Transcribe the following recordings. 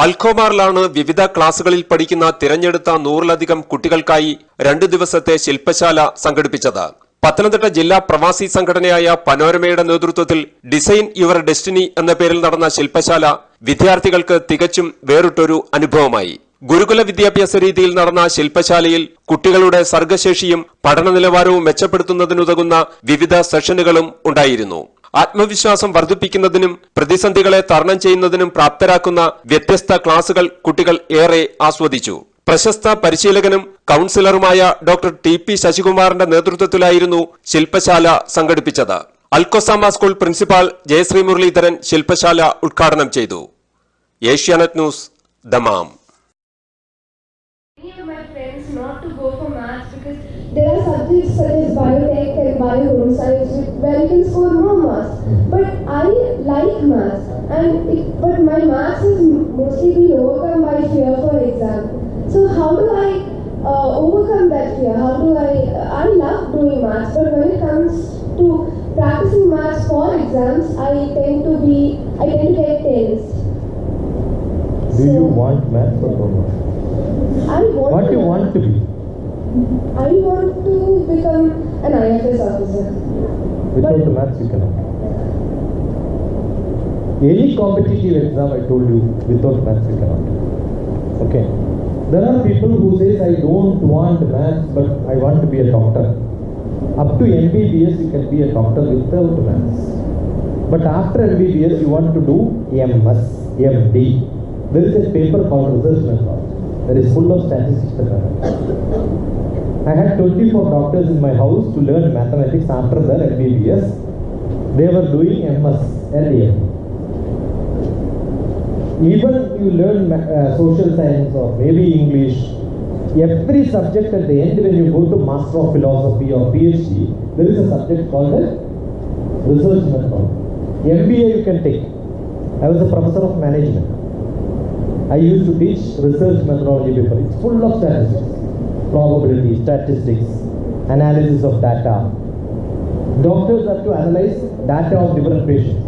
അൽഖോമാറിലാണ് വിവിധ ക്ലാസുകളിൽ പഠിക്കുന്ന തിരഞ്ഞെടുത്ത 100-ലധികം കുട്ടികൾക്കായി 2 ദിവസത്തെ ശില്പശാല സംഘടിപ്പിച്ചത്. പത്തനംതിട്ട ജില്ലാ പ്രവാസി സംഘടനയായ പനോരമയുടെ നേതൃത്വത്തിൽ ഡിസൈൻ യുവർ ഡെസ്റ്റിനി എന്ന പേരിൽ നടന്ന ശില്പശാല വിദ്യാർത്ഥികൾക്ക് തികച്ചും വേറിട്ടൊരു അനുഭവമായി. ഗുരുകുല വിദ്യാഭ്യാസ രീതിയിൽ നടന്ന ശില്പശാലയിൽ കുട്ടികളുടെ സർഗശേഷിയും പഠന നിലവാരവും മെച്ചപ്പെടുത്തുന്നതിനുതകുന്ന വിവിധ സെഷനുകളും ഉണ്ടായിരുന്നു. ആത്മവിശ്വാസം വർദ്ധിപ്പിക്കുന്നതിനും പ്രതിസന്ധികളെ തരണം ചെയ്യുന്നതിനും പ്രാപ്തരാക്കുന്ന വ്യത്യസ്ത ക്ലാസുകൾ കുട്ടികൾ ഏറെ ആസ്വദിച്ചു. പ്രശസ്ത പരിശീലകനും കൌൺസിലറുമായ DrTP ശശികുമാറിന്റെ നേതൃത്വത്തിലായിരുന്നു ശില്പശാല സംഘടിപ്പിച്ചത്. അൽക്കൊസാമ സ്കൂൾ പ്രിൻസിപ്പാൾ ജയശ്രീ മുരളീധരൻ ശില്പശാല ഉദ്ഘാടനം ചെയ്തു. Asianet news, Dammam. There are subjects such as biotech and bio-home science where you can score more marks. But I like maths, but my maths has mostly been overcome by fear for exam. So how do I overcome that fear? I love doing maths, but when it comes to practicing maths for exams, I tend to get tensed. Do you want maths or no? What do you want to be? I want to become an IFS officer. Without the maths you cannot. Any competitive exam, I told you, without maths you cannot. Okay. There are people who say, I don't want maths, but I want to be a doctor. Up to MBBS you can be a doctor without maths. But after MBBS you want to do MS, MD. There is a paper called research method. That is full of statistics. I had 24 doctors in my house to learn mathematics after their MBBS. They were doing MS and MD. Even you learn social science or maybe English, every subject at the end when you go to Master of Philosophy or PhD, there is a subject called a research method. MBA you can take. I was a professor of management. I used to teach research methodology paper. It's full of statistics, probability, statistics, analysis of data. Doctors have to analyze data of different patients.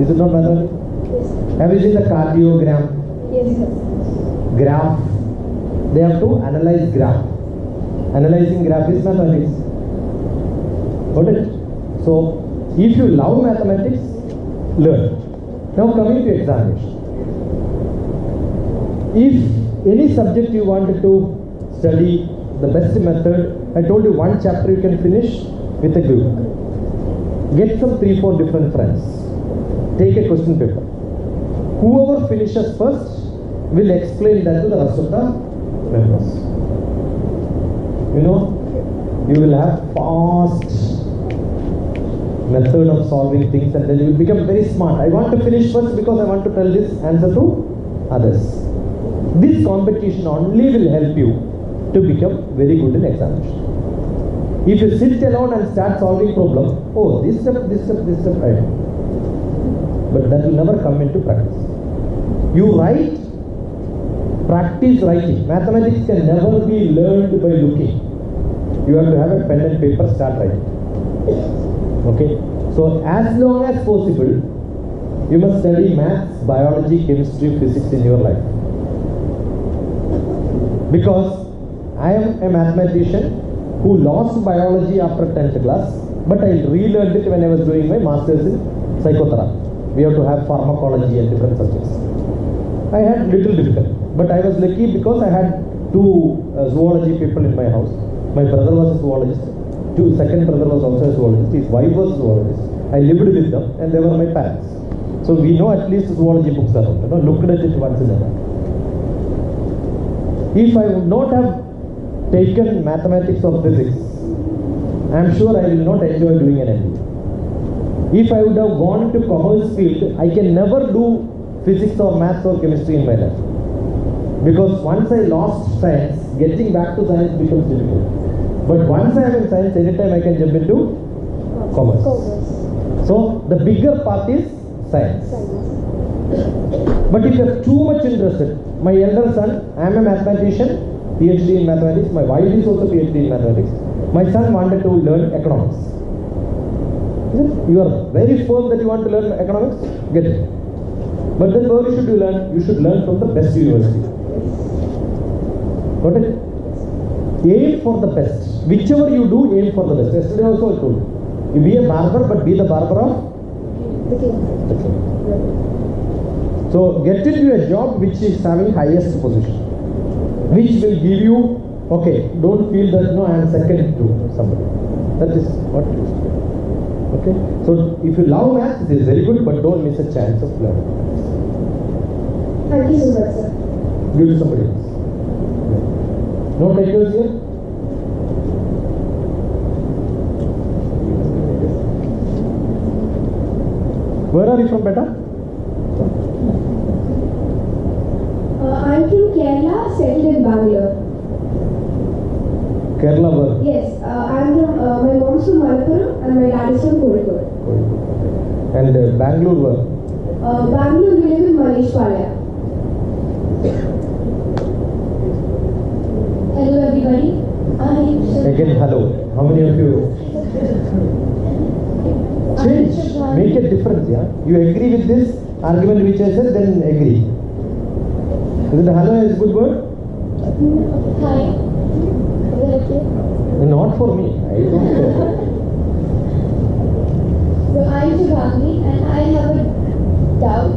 Is it not mathematics? Yes. Have you seen the cardiogram? Yes, sir. Graph. They have to analyze graph. Analyzing graph is mathematics. Got it? So, if you love mathematics, learn. Now coming to examination. If any subject you wanted to study, the best method, I told you one chapter you can finish with a group. Get some 3-4 different friends. Take a question paper. Whoever finishes first will explain that to the rest of the members. You know, you will have fast method of solving things and then you will become very smart. I want to finish first because I want to tell this answer to others. This competition only will help you to become very good in examination. If you sit alone and start solving problem, oh, this step, I know. But that will never come into practice. You write, practice writing. Mathematics can never be learned by looking. You have to have a pen and paper, start writing. Okay? So as long as possible, you must study maths, biology, chemistry, physics in your life. Because I am a mathematician who lost biology after 10th class, but I relearned it when I was doing my masters in psychotherapy. We have to have pharmacology and different subjects. I had little difficulty, but I was lucky because I had 2 zoology people in my house. My brother was a zoologist. Second brother was also a zoologist. His wife was a zoologist. I lived with them and they were my parents. So we know at least zoology books are out. Looked at it once in a while. If I would not have taken mathematics or physics, I am sure I will not enjoy doing an MBA. If I would have gone into commerce field, I can never do physics or maths or chemistry in my life. Because once I lost science, getting back to science becomes difficult. But once I am in science, anytime I can jump into commerce. So the bigger part is science. But if you are too much interested, my elder son, I am a mathematician, PhD in mathematics. My wife is also PhD in mathematics. My son wanted to learn economics. You are very firm that you want to learn economics? Get it. But then where should you learn? You should learn from the best university. Got it? Aim for the best. Whichever you do, aim for the best. Yesterday also I told you. You be a barber, but be the barber of The king. the king. So get into a job which is having highest position, which will give you, okay, don't feel that no, I am second to somebody. That is what it is. Okay? So if you love maths, it is very good, but don't miss a chance of learning. Thank you so much, sir. Give to somebody else. No takers here? Where are you from, beta? I'm from Kerala, settled in Bangalore. Kerala where? Yes, I'm from, my mom's from Malappuram and my dad is from Kozhikode. And Bangalore where? Bangalore, we live in Maleshwara. Hello everybody. Again, hello. How many of you? Change. Make a difference, yeah? You agree with this argument which I said, then agree. Is it hello is a good word? Hi. Is it okay? Not for me. I don't know. So I'm Shubhavni and I have a doubt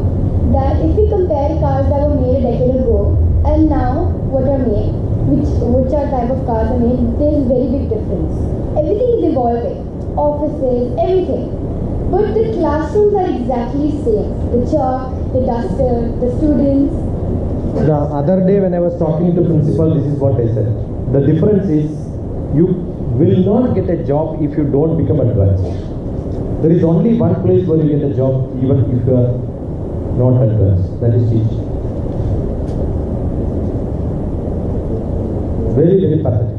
that if we compare cars that were made a decade ago and now what are made, which are type of cars are made, there's a very big difference. Everything is evolving. Offices, everything. But the classrooms are exactly the same. The chalk, the duster, the students. The other day when I was talking to principal, this is what I said. The difference is you will not get a job if you don't become advanced. There is only one place where you get a job even if you are not advanced. That is teaching. Very, very pathetic.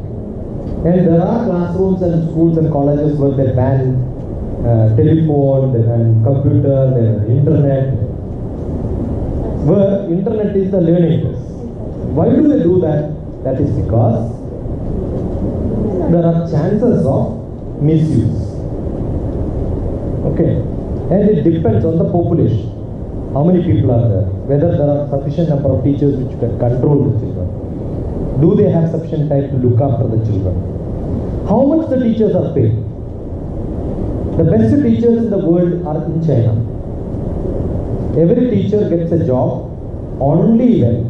And there are classrooms and schools and colleges where they ban telephone, they ban computer, they ban internet. Where internet is the learning place. Why do they do that? That is because there are chances of misuse. Okay, and it depends on the population. How many people are there? Whether there are sufficient number of teachers which can control the children. Do they have sufficient time to look after the children? How much the teachers are paid? The best teachers in the world are in China. Every teacher gets a job only when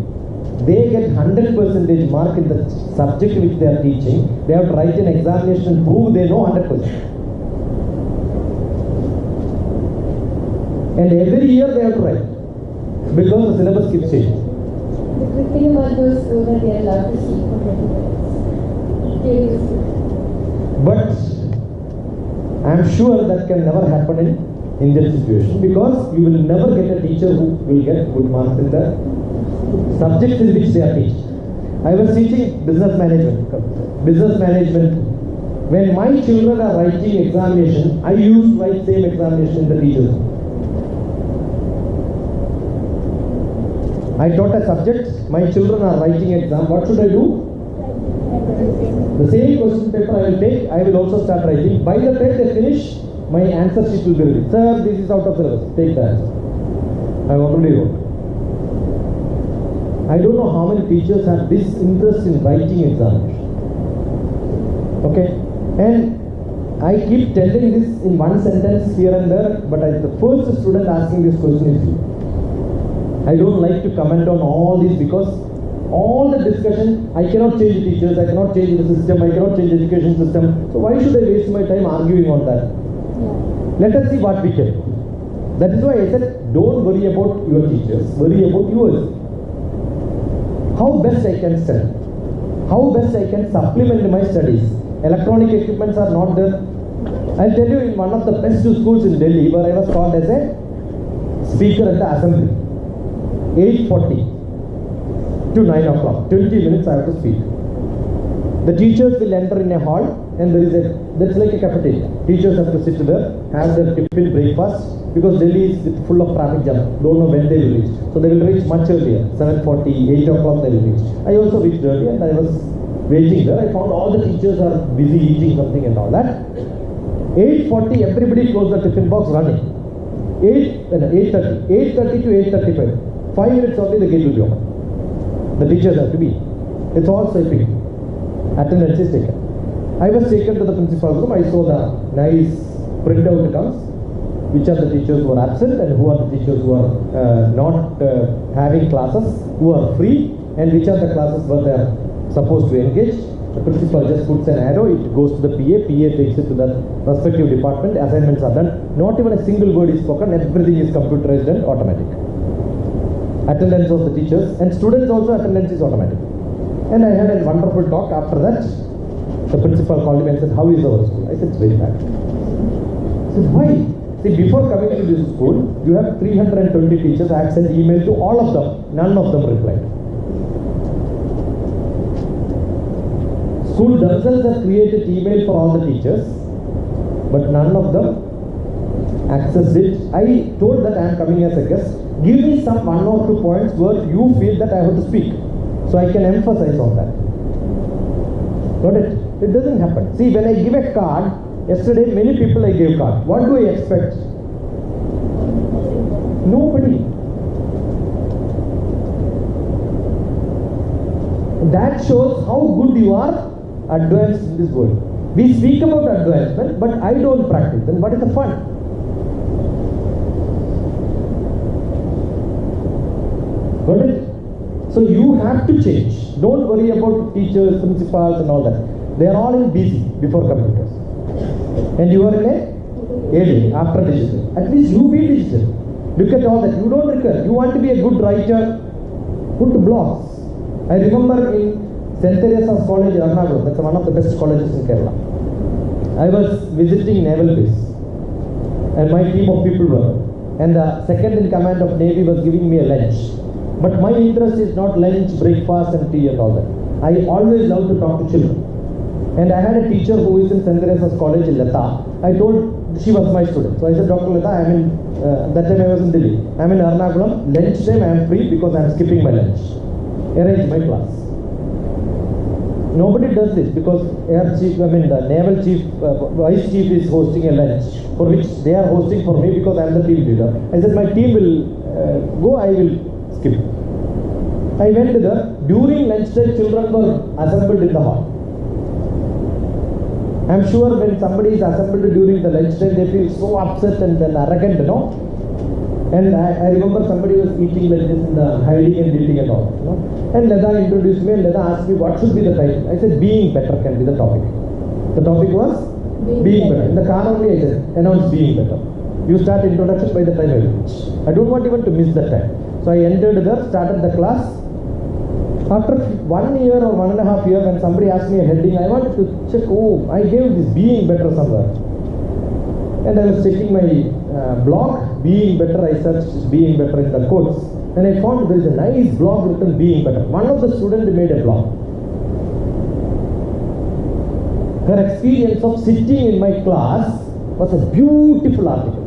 they get 100% mark in the subject which they are teaching. They have to write an examination and prove they know 100%. And every year they have to write because the syllabus keeps changing. The good thing about those schools that they are allowed to see for 20 minutes. But I am sure that can never happen in Indian situation because you will never get a teacher who will get good marks in the subject in which they are teaching. I was teaching business management. When my children are writing examination, I used to write same examination in the teachers. I taught a subject, my children are writing exam, what should I do? The same question paper I will take, I will also start writing. By the time they finish, my answer sheet will be ready. Sir, this is out of syllabus, take the answer. I already wrote. I don't know how many teachers have this interest in writing examination. Okay? And I keep telling this in one sentence here and there, but the first student asking this question is you. I don't like to comment on all this because all the discussion, I cannot change the teachers, I cannot change the system, I cannot change the education system. So why should I waste my time arguing on that? Let us see what we can do. That is why I said, don't worry about your teachers, worry about yours. How best I can study? How best I can supplement my studies? Electronic equipments are not there. I'll tell you in one of the best schools in Delhi where I was called as a speaker at the assembly. 8:40 to 9 o'clock, 20 minutes I have to speak. The teachers will enter in a hall and that's like a cafeteria. Teachers have to sit there, have their tiffin breakfast because Delhi is full of traffic jam. Don't know when they will reach. So they will reach much earlier, 7:40, 8 o'clock they will reach. I also reached early and I was waiting there. I found all the teachers are busy eating something and all that. 8:40 everybody closed the tiffin box running. 8:30 to 8:35. 5 minutes only the gate will be open. The teachers have to be. It's all swiping. Attendance is taken. I was taken to the principal's room. I saw the nice printout comes. Which are the teachers who are absent and who are the teachers who are not having classes, who are free, and which are the classes where they are supposed to engage. The principal just puts an arrow, it goes to the PA takes it to the respective department, assignments are done. Not even a single word is spoken, everything is computerized and automatic. Attendance of the teachers and students also, attendance is automatic. And I had a wonderful talk. After that, the principal called me and said, "How is our school?" I said, "It's very bad." I said, "Why?" See, before coming to this school, you have 320 teachers. I have sent email to all of them. None of them replied. School themselves have created email for all the teachers, but none of them accessed it. I told that I am coming as a guest. Give me some 1 or 2 points where you feel that I have to speak, so I can emphasize on that. Got it? It doesn't happen. See, when I give a card, yesterday many people I gave card. What do I expect? Nobody. That shows how good you are advanced in this world. We speak about advancement, but I don't practice. Then what is the fun? Got it? So you have to change. Don't worry about teachers, principals and all that. They are all in busy before computers. And you are in a AD after digital. At least you be digital. Look at all that. You don't require. You want to be a good writer, put blogs. I remember in St. Teresa's College, Ernakulam, that's one of the best colleges in Kerala. I was visiting naval base and my team of people were. And the second in command of Navy was giving me a lunch. But my interest is not lunch, breakfast and tea and all that. I always love to talk to children. And I had a teacher who is in St. Teresa's College in Lata. I told, she was my student. So I said, "Dr. Lata, I am in, that time I was in Delhi. I am in Ernakulam. Lunch time I am free because I am skipping my lunch. Arrange my class." Nobody does this because the naval chief, vice chief is hosting a lunch for which they are hosting for me because I am the team leader. I said, "My team will go, I will skip." I went there. During lunchtime, children were assembled in the hall. I am sure when somebody is assembled during the lunchtime, they feel so upset and then arrogant, you know. And I remember somebody was eating like this in the hiding and eating and all, you know. And Leda introduced me and Leda asked me what should be the title. I said, "Being better" can be the topic. The topic was being better. In the car only I said, "Announce being better." You start introduction by the time I reach. I don't want even to miss that time. So I entered there, started the class. After 1 year or 1.5 years, when somebody asked me a heading, I wanted to check, oh, I gave this being better somewhere. And I was checking my blog, being better, I searched being better in the quotes. And I found there is a nice blog written being better. One of the students made a blog. Her experience of sitting in my class was a beautiful article.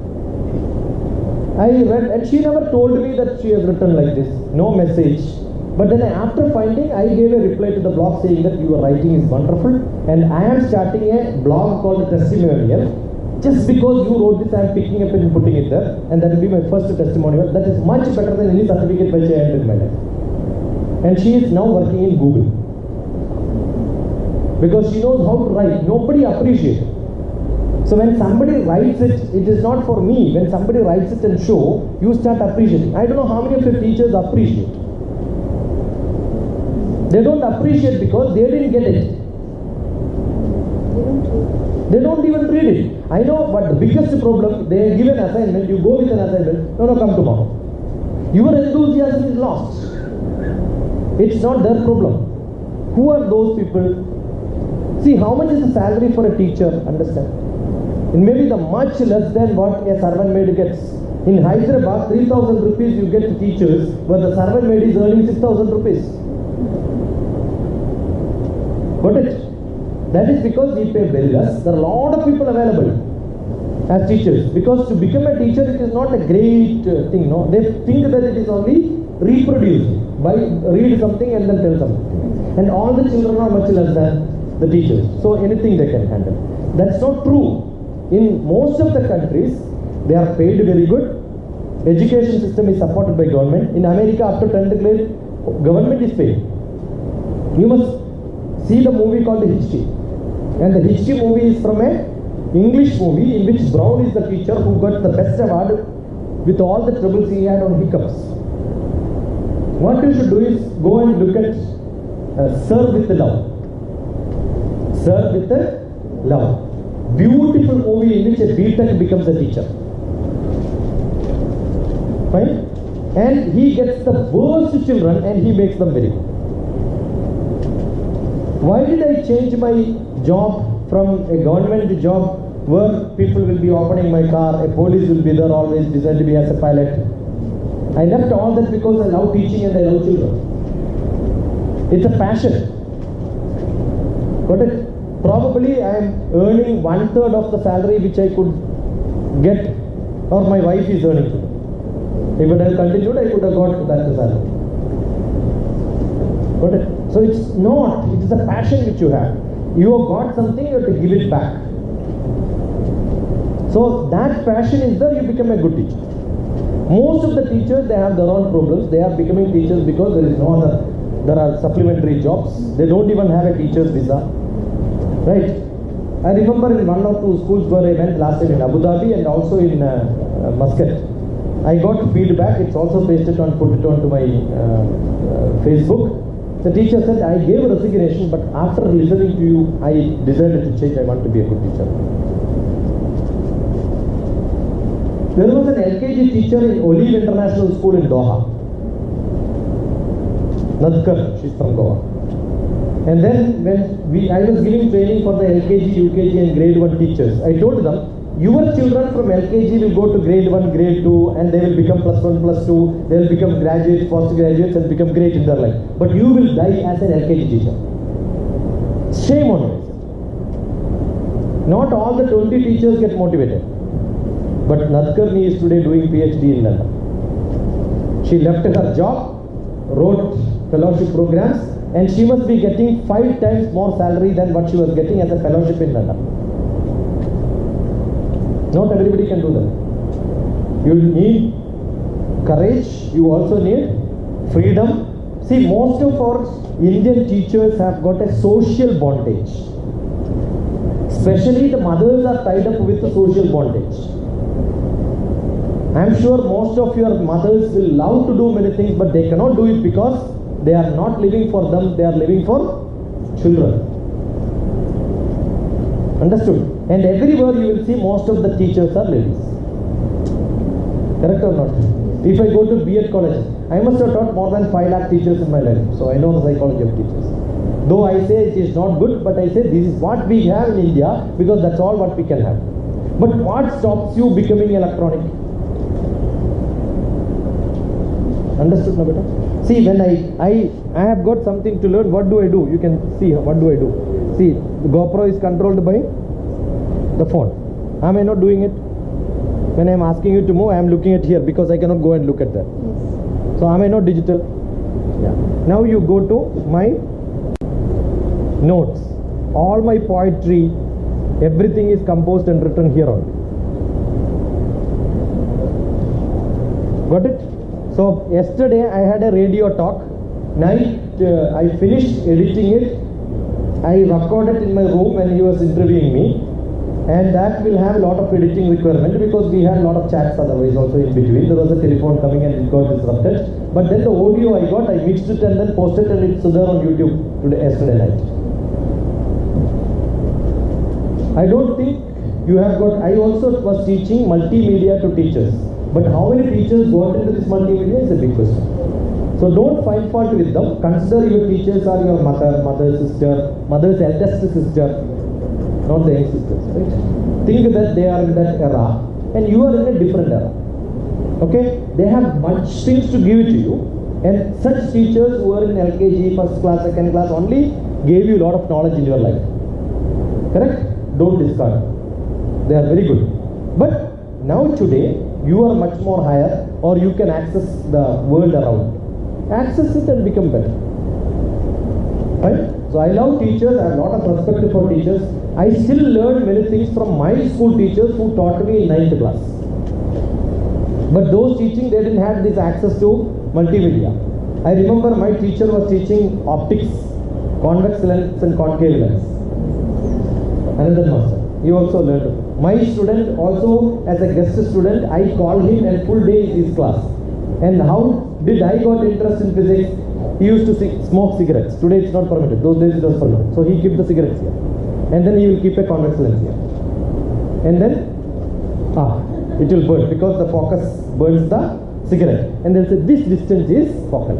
I read, and she never told me that she has written like this, no message. But then after finding, I gave a reply to the blog saying that your writing is wonderful and I am starting a blog called Testimonial. Just because you wrote this, I am picking up and putting it there, and that will be my first testimonial. That is much better than any certificate which I earned in my life. And she is now working in Google because she knows how to write. Nobody appreciates it. So when somebody writes it, it is not for me. When somebody writes it and show, you start appreciating. I don't know how many of your teachers appreciate. They don't appreciate because they didn't get it. They don't even read it. I know, but the biggest problem, they give an assignment, you go with an assignment, no, come tomorrow. Your enthusiasm is lost. It's not their problem. Who are those people? See, how much is the salary for a teacher? Understand? It may be the much less than what a servant maid gets. In Hyderabad, 3,000 rupees you get to teachers, where the servant maid is earning 6,000 rupees. Got it? That is because we pay very less. There are a lot of people available as teachers. Because to become a teacher, it is not a great thing. No, they think that it is only reproduced by read something and then tell something. And all the children are much less than the teachers. So anything they can handle. That's not true. In most of the countries, they are paid very good education system is supported by government. In America, up to 10th grade, government is paying. You must see the movie called The History. And the History movie is from a English movie in which Brown is the teacher who got the best award with all the troubles he had on hiccups. What you should do is go and look at Serve with the Love. Serve with the Love. Beautiful movie in which a B.Tech becomes a teacher. Fine? And he gets the worst children and he makes them very good. Why did I change my job from a government job where people will be opening my car, a police will be there always, decide to be as a pilot? I left all that because I love teaching and I love children. It's a passion. Got it? Probably I am earning 1/3 of the salary which I could get, or my wife is earning today. If it had continued, I could have got that salary. Got it? So it's not, it is a passion which you have. You have got something, you have to give it back. So that passion is there, you become a good teacher. Most of the teachers, they have their own problems. They are becoming teachers because there is no other, there are supplementary jobs. They don't even have a teacher's visa. Right? I remember in 1 or 2 schools where I went last time in Abu Dhabi and also in Muscat. I got feedback, it's also pasted on, put it onto my Facebook. The teacher said, I gave a resignation, but after listening to you, I decided to change. I want to be a good teacher. There was an LKG teacher in Olive International School in Doha. Nadkar, she's from Goa. And then when I was giving training for the LKG, UKG and grade 1 teachers, I told them, your children from LKG will go to grade 1, grade 2 and they will become +1, +2, they will become graduates, postgraduates and become great in their life. But you will die as an LKG teacher. Shame on you. Not all the 20 teachers get motivated. But Nadkarni is today doing PhD in London. She left her job, wrote fellowship programs, and she must be getting 5 times more salary than what she was getting as a fellowship in London. Not everybody can do that. You need courage, you also need freedom. See, most of our Indian teachers have got a social bondage. Especially the mothers are tied up with the social bondage. I am sure most of your mothers will love to do many things, but they cannot do it because they are not living for them, they are living for children. Understood? And everywhere you will see most of the teachers are ladies. Correct or not? If I go to B.Ed college, I must have taught more than 5 lakh teachers in my life. So I know the psychology of teachers. Though I say it is not good, but I say this is what we have in India because that's all what we can have. But what stops you becoming electronic? Understood, no, beta? See, when I have got something to learn, what do I do? You can see, what do I do? See, the GoPro is controlled by the phone. Am I not doing it? When I am asking you to move, I am looking at here because I cannot go and look at that. Yes. So am I not digital? Yeah. Now you go to my notes. All my poetry, everything is composed and written here on. Got it? So yesterday I had a radio talk. Night I finished editing it. I recorded in my room when he was interviewing me, and that will have a lot of editing requirement because we had a lot of chats otherwise also in between. There was a telephone coming and it got disrupted. But then the audio I got, I mixed it and then posted and it's there on YouTube yesterday night. I don't think you have got, I also was teaching multimedia to teachers. But how many teachers got into this multimedia is a big question. So don't find fault with them. Consider your teachers are your mother, mother's sister, mother's eldest sister, not the young sisters, right? Think that they are in that era and you are in a different era. Okay? They have much things to give it to you, and such teachers who are in LKG, first class, second class only gave you a lot of knowledge in your life. Correct? Don't discard. They are very good. But now today, you are much more higher, or you can access the world around. Access it and become better. Right? So I love teachers, I have a lot of respect for teachers. I still learn many things from my school teachers who taught me in 9th class. But those teaching, they didn't have this access to multimedia. I remember my teacher was teaching optics, convex lens and concave lens. Another master. He also learned. My student also, as a guest student, I called him and full day is his class. And how did I got interest in physics? He used to smoke cigarettes. Today it's not permitted. Those days it was permitted. So he keep the cigarettes here. And then he will keep a convex lens here. And then, it will burn because the focus burns the cigarette. And they'll say this distance is focal.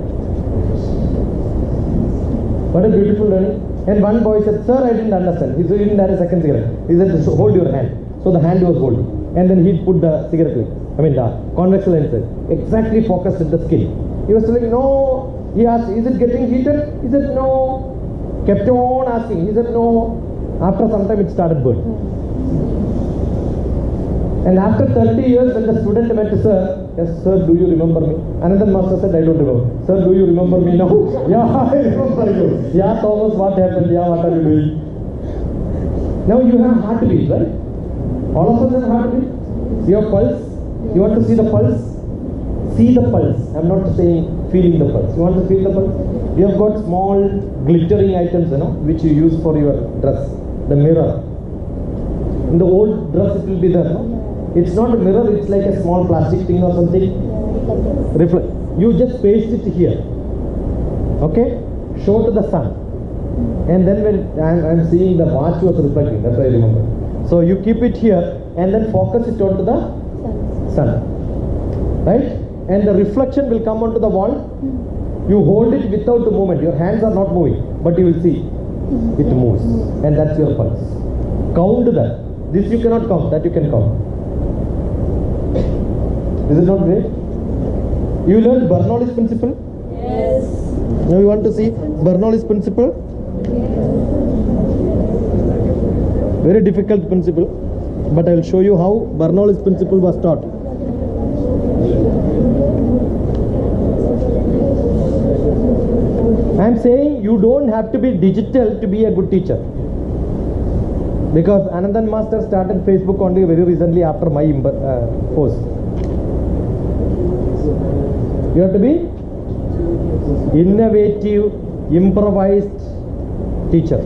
What a beautiful learning. And one boy said, sir, I didn't understand. He didn't have a second cigarette. He said, hold your hand. So the hand was holding. And then he'd put the cigarette, the convex lens exactly focused at the skin. He was telling, no. He asked, is it getting heated? He said, no. Kept on asking. He said, no. After some time, it started burning. And after 30 years, when the student went to sir, yes, sir, do you remember me? Another master said, I don't remember. Sir, do you remember me now? Yeah, I remember you. Yeah, Thomas, what happened? Yeah, what are you doing? Now you have heartbeat, right? All of us have heartbeat. You have pulse. You want to see the pulse? See the pulse. I'm not saying feeling the pulse. You want to feel the pulse? You have got small glittering items, which you use for your dress. The mirror. In the old dress, it will be there, no? It's not a mirror, it's like a small plastic thing or something. Reflect. You just paste it here. Okay? Show to the sun. And then when I'm seeing the watch was reflecting, that's why I remember. So you keep it here and then focus it onto the sun. Right? And the reflection will come onto the wall. You hold it without the movement. Your hands are not moving, but you will see it moves. And that's your pulse. Count that. This you cannot count, that you can count. Is it not great? You learned Bernoulli's principle? Yes. Now you want to see Bernoulli's principle? Very difficult principle, but I will show you how Bernoulli's principle was taught. I am saying you don't have to be digital to be a good teacher. Because Anandan Master started Facebook only very recently after my post. You have to be innovative, improvised teacher.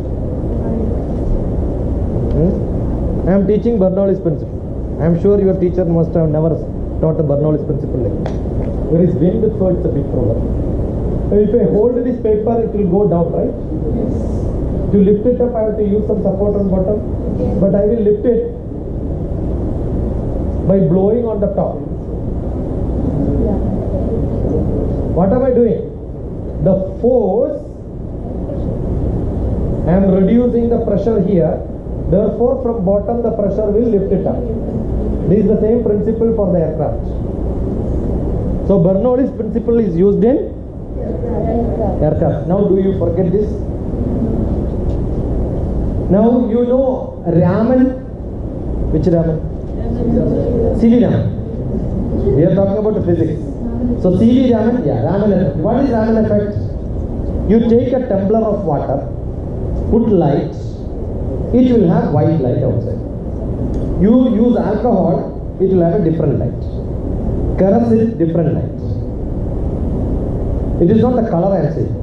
I am teaching Bernoulli's principle. I am sure your teacher must have never taught a Bernoulli's principle like that. There is wind, so it's a big problem. If I hold this paper, it will go down, right? Yes. To lift it up, I have to use some support on bottom. Yes. But I will lift it by blowing on the top. Yeah. What am I doing? The force, I am reducing the pressure here. Therefore, from bottom, the pressure will lift it up. This is the same principle for the aircraft. So, Bernoulli's principle is used in aircraft. Now, do you forget this? Now, you know Raman. Which Raman? CV Raman. We are talking about physics. So, CV Raman, Raman effect. What is Raman effect? You take a tumbler of water, put light, it will have white light outside. You use alcohol, it will have a different light. Kerosene, different light. It is not the color I am saying.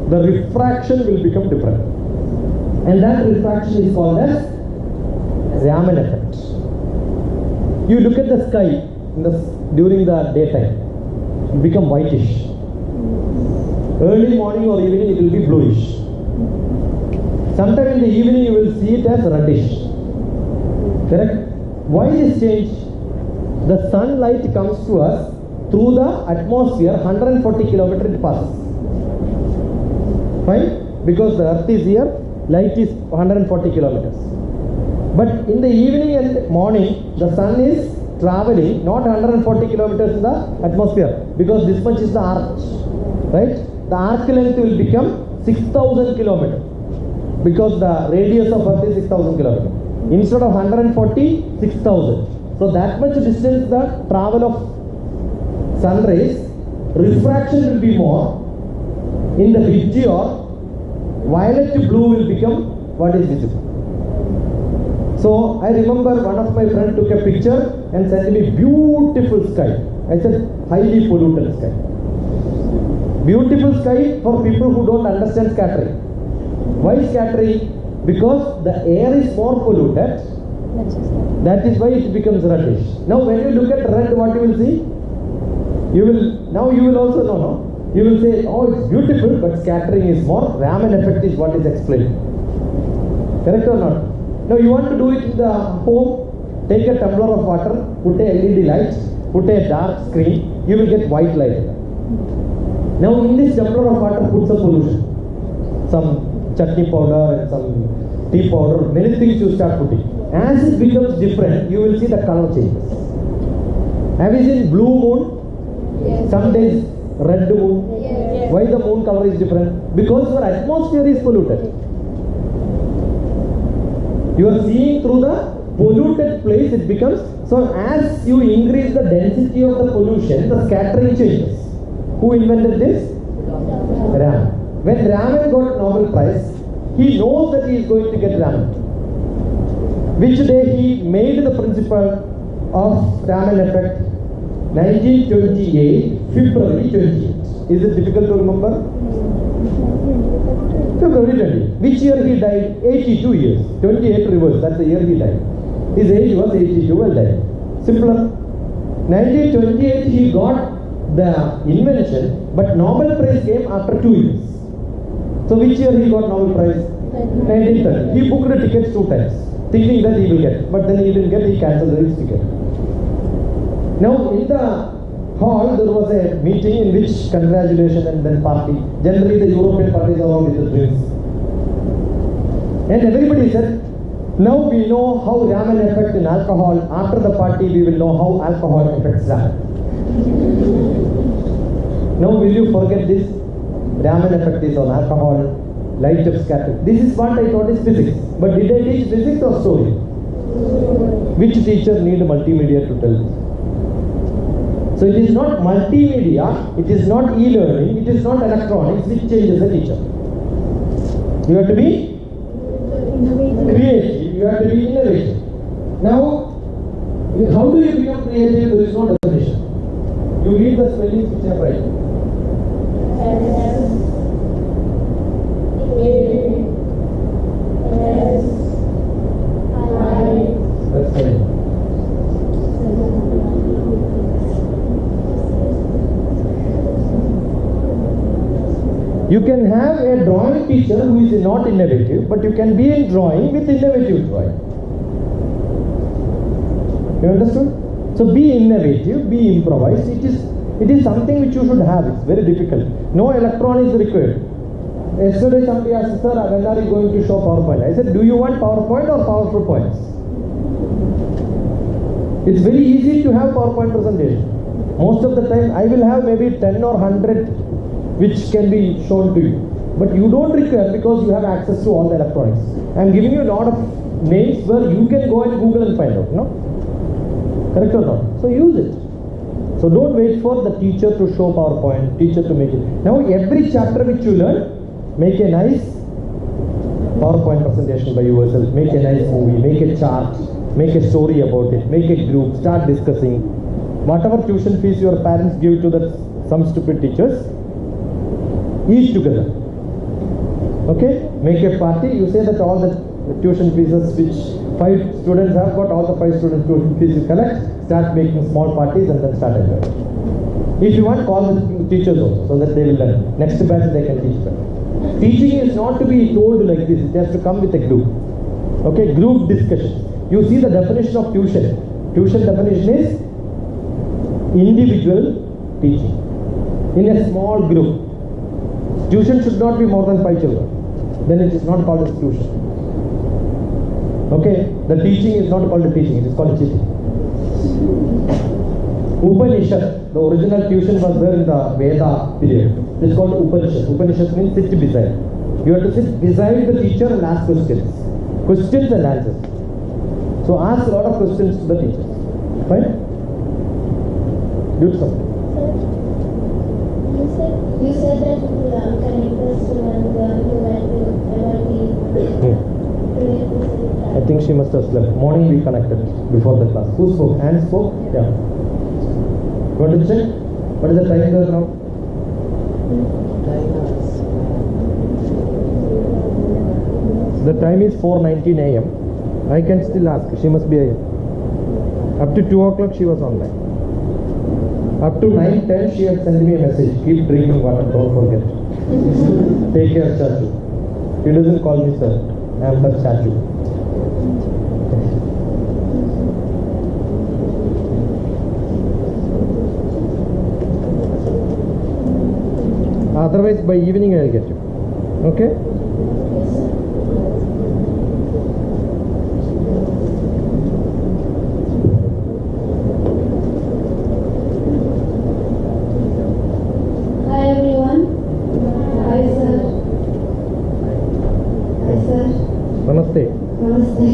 The refraction will become different. And that refraction is called as Raman effect. You look at the sky during the daytime, it will become whitish. Early morning or evening it will be bluish. Sometime in the evening you will see it as reddish. Correct? Why this change? The sunlight comes to us through the atmosphere, 140 kilometers it passes. Fine? Because the earth is here, light is 140 kilometers. But in the evening and morning, the sun is traveling not 140 kilometers in the atmosphere, because this much is the arc. Right? The arc length will become 6,000 kilometers. Because the radius of earth is 6,000 kilometers. Instead of 140, 6,000. So that much distance the travel of sun rays, refraction will be more. In the Vijay, violet to blue will become what is visible. So I remember one of my friends took a picture and sent me beautiful sky. I said, highly polluted sky. Beautiful sky for people who don't understand scattering. Why scattering? Because the air is more polluted. That is why it becomes reddish. Now when you look at red, what you will see? You will also know, no? You will say, oh, it's beautiful, but scattering is more. Raman effect is what is explained. Correct or not? Now you want to do it in the home, take a tumbler of water, put a LED light, put a dark screen, you will get white light. Now in this tumbler of water, put some pollution. Some chutney powder and some tea powder, many things you start putting. As it becomes different, you will see the color changes. Have you seen blue moon? Yes. Some days red moon. Yes. Why the moon color is different? Because your atmosphere is polluted. You are seeing through the polluted place, it becomes, so as you increase the density of the pollution, the scattering changes. Who invented this? Raman. When Raman got Nobel Prize, he knows that he is going to get Raman. Which day he made the principle of Raman effect? 1928, February 28. Is it difficult to remember? February 20. Which year he died? 82 years. 28 reverse, that's the year he died. His age was 82, well died. Simpler. 1928 he got the invention, but Nobel Prize came after 2 years. So which year he got Nobel Prize? 1930. He booked the tickets 2 times, thinking that he will get, but then he didn't get, he cancelled his ticket. Now in the hall there was a meeting in which congratulations and then party. Generally the European parties are all with the drinks. And everybody said, now we know how Raman affects in alcohol. After the party we will know how alcohol affects Raman. Now will you forget this? Raman effect is on alcohol, light up scattering. This is what I taught is physics. But did I teach physics or story? Which teacher need multimedia to tell this? So it is not multimedia, it is not e-learning, it is not electronics which changes the teacher. You have to be creative, you have to be innovative. Now, how do you become creative? There is no definition. You read the spellings which I write. That's correct. You can have a drawing teacher who is not innovative, but you can be in drawing with innovative drawing. You understood? So be innovative, be improvised. It is something which you should have. It's very difficult. No electron is required. Yesterday somebody asked, sir, when are you going to show PowerPoint? I said, do you want PowerPoint or powerful points? It's very easy to have PowerPoint presentation. Most of the time I will have maybe 10 or 100 which can be shown to you. But you don't require because you have access to all the electronics. I am giving you a lot of names where you can go and Google and find out, no? Correct or not? So use it. So don't wait for the teacher to show PowerPoint, teacher to make it. Now every chapter which you learn, make a nice PowerPoint presentation by yourself, make a nice movie, make a chart, make a story about it, make a group, start discussing. Whatever tuition fees your parents give to some stupid teachers, eat together. Okay? Make a party. You say that all the tuition fees which 5 students have got, all the 5 students tuition fees you collect, start making small parties and then start enjoying. If you want, call the teachers also so that they will learn. Next batch they can teach better. Teaching is not to be told like this. It has to come with a group. Okay? Group discussion. You see the definition of tuition. Tuition definition is individual teaching in a small group. Tuition should not be more than 5 children. Then it is not called as tuition. Okay? The teaching is not called a teaching, it is called teaching. Upanishad, the original tuition was there in the Veda period. It is called Upanishad. Upanishad means sit beside. You have to sit beside the teacher and ask questions. Questions and answers. So ask a lot of questions to the teacher. Fine? Do something. You said that connectors to one you went to MIT. I think she must have slept. Morning we connected before the class. Who spoke? Anne spoke? Yeah. Want to check? What is the time there now? The time is 4:19 a.m. I can still ask. She must be up to 2 o'clock. She was online. Up to 9:10 she had sent me a message. Keep drinking water. Don't forget. Take care, Chachu. He doesn't call me sir. I am her Chachu. Otherwise, by evening I will get you. Okay? Hi everyone. Hi sir. Hi sir. Namaste. Namaste.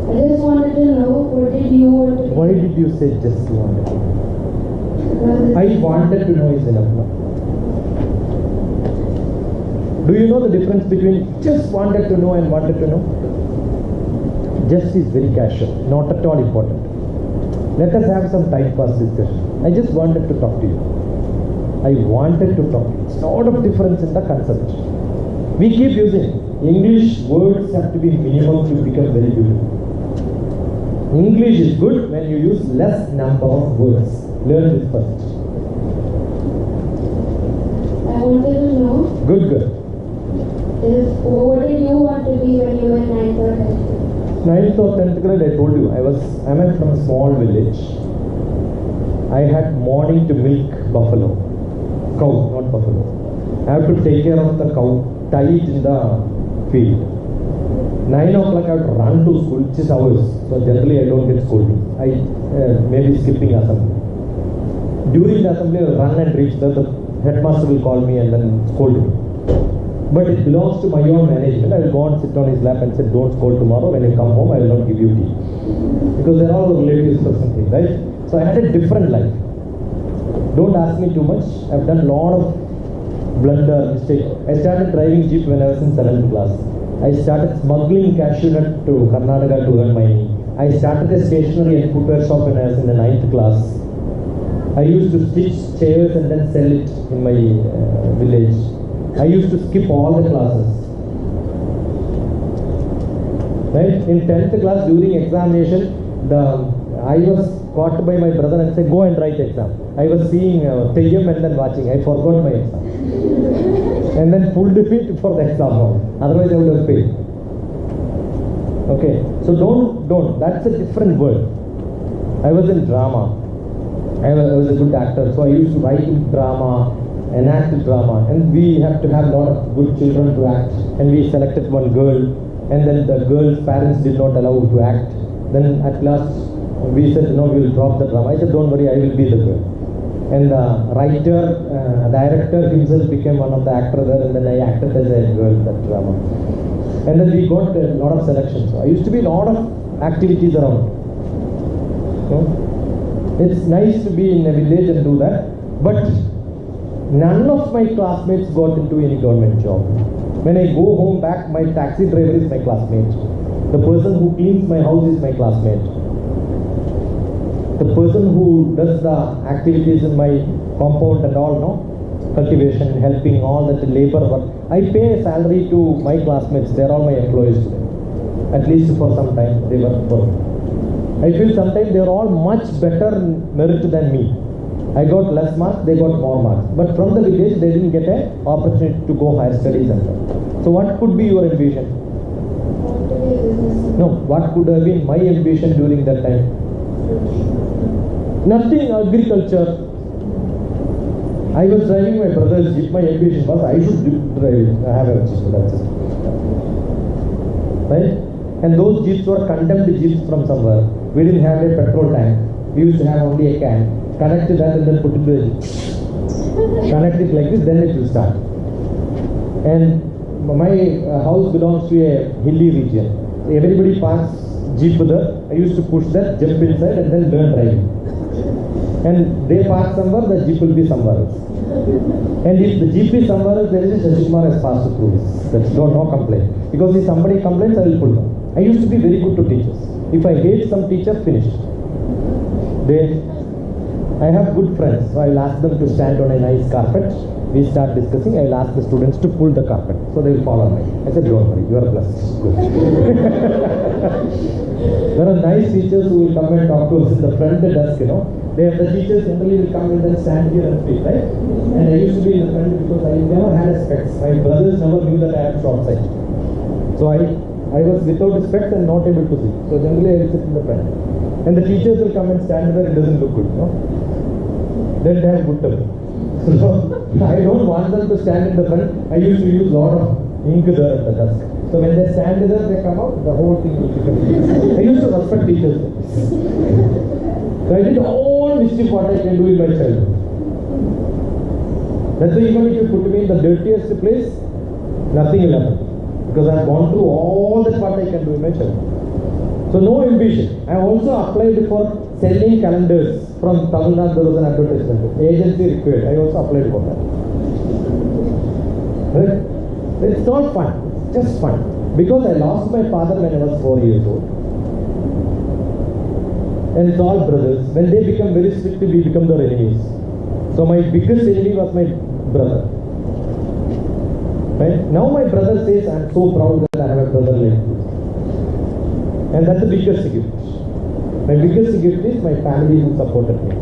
I just wanted to know, what did you want to Why did you say just wanted? I wanted to know is enough. No? Do you know the difference between just wanted to know and wanted to know? Just is very casual, not at all important. Let us have some time pass discussion. I just wanted to talk to you. I wanted to talk to you. It's a lot of difference in the concept. We keep using English words have to be minimum to become very beautiful. English is good when you use less number of words. Learn this first. I wanted to know, Good girl. what did you want to be when you were 9th or 10th? 9th or 10th grade, I told you, I am from a small village. I had morning to milk buffalo. Cow, not buffalo. I have to take care of the cow, tie it in the field. 9 o'clock I have to run to school, which is hours. So generally I don't get scolding. I may be skipping assembly. During the assembly I will run and reach there. The headmaster will call me and then scold me. But it belongs to my own management. I will go and sit on his lap and say, don't scold tomorrow. When you come home, I will not give you tea. Because they are all relatives or something, right? So I had a different life. Don't ask me too much. I've done a lot of blunder, mistake. I started driving jeep when I was in 7th class. I started smuggling cashew nut to Karnataka to earn money. I started a stationery and footwear shop when I was in the 9th class. I used to stitch chairs and then sell it in my village. I used to skip all the classes. Right? In 10th class during examination, I was caught by my brother and said, go and write exam. I was seeing Teyyam and then watching. I forgot my exam. And then pulled me for the exam. Otherwise I would have failed. Okay. So don't. That's a different word. I was in drama. I was a good actor. So I used to write drama, enact drama, and we have to have a lot of good children to act, and we selected one girl, and then the girl's parents did not allow to act. Then at last we said, no, we will drop the drama. I said, don't worry, I will be the girl. And the writer, director himself became one of the actors there, and then I acted as a girl in that drama. And then we got a lot of selections. So I used to be a lot of activities around. It's nice to be in a village and do that, but none of my classmates got into any government job. When I go home back, my taxi driver is my classmate. The person who cleans my house is my classmate. The person who does the activities in my compound and all, cultivation, helping, all that labor work. I pay a salary to my classmates. They are all my employees today. At least for some time they work for me. I feel sometimes they are all much better merit than me. I got less marks, they got more marks. But from the village, they didn't get an opportunity to go higher studies and all. So what could be your ambition? No, what could have been my ambition during that time? Nothing, agriculture. I was driving my brother's jeep. My ambition was I should drive it. I have a jeep, that's it. Right? And those jeeps were condemned jeeps from somewhere. We didn't have a petrol tank. We used to have only a can. Connect to that and then put it to the jeep. Connect it like this, then it will start. And my house belongs to a hilly region. So everybody parks jeep there. I used to push that, jump inside and then learn driving. And they park somewhere, the jeep will be somewhere else. And if the jeep is somewhere else, there is a Shashimar has passed through this. That's no complaint. Because if somebody complains, I will pull them. I used to be very good to teachers. If I hate some teacher, finished. I have good friends, so I will ask them to stand on a nice carpet. We start discussing. I will ask the students to pull the carpet, so they will fall on me. I said, don't worry, you are blessed. Good. There are nice teachers who will come and talk to us in the front desk, the teachers generally will come and then stand here and speak, right? And I used to be in the front because I never had a specs. My brothers never knew that I had short sight. So I was without specs and not able to see. So generally I will sit in the front. And the teachers will come and stand there, it doesn't look good, Then they have good temper. So I don't want them to stand in the front. I used to use a lot of ink there at the desk. So when they stand there, they come out, the whole thing will become. I used to respect teachers. So I did all mischief what I can do in my childhood. That's why even if you put me in the dirtiest place, nothing will happen. Because I have gone through all that what I can do in my childhood. So no ambition. I also applied for selling calendars from Tamil Nadu. There was an advertisement. Agency required. I also applied for that. Right? It's not fun. It's just fun. Because I lost my father when I was 4 years old. And it's all brothers. When they become very strict, we become their enemies. So my biggest enemy was my brother. Right? Now my brother says, I'm so proud that I have a brother like you. And that's the biggest gift. My biggest gift is my family who supported me.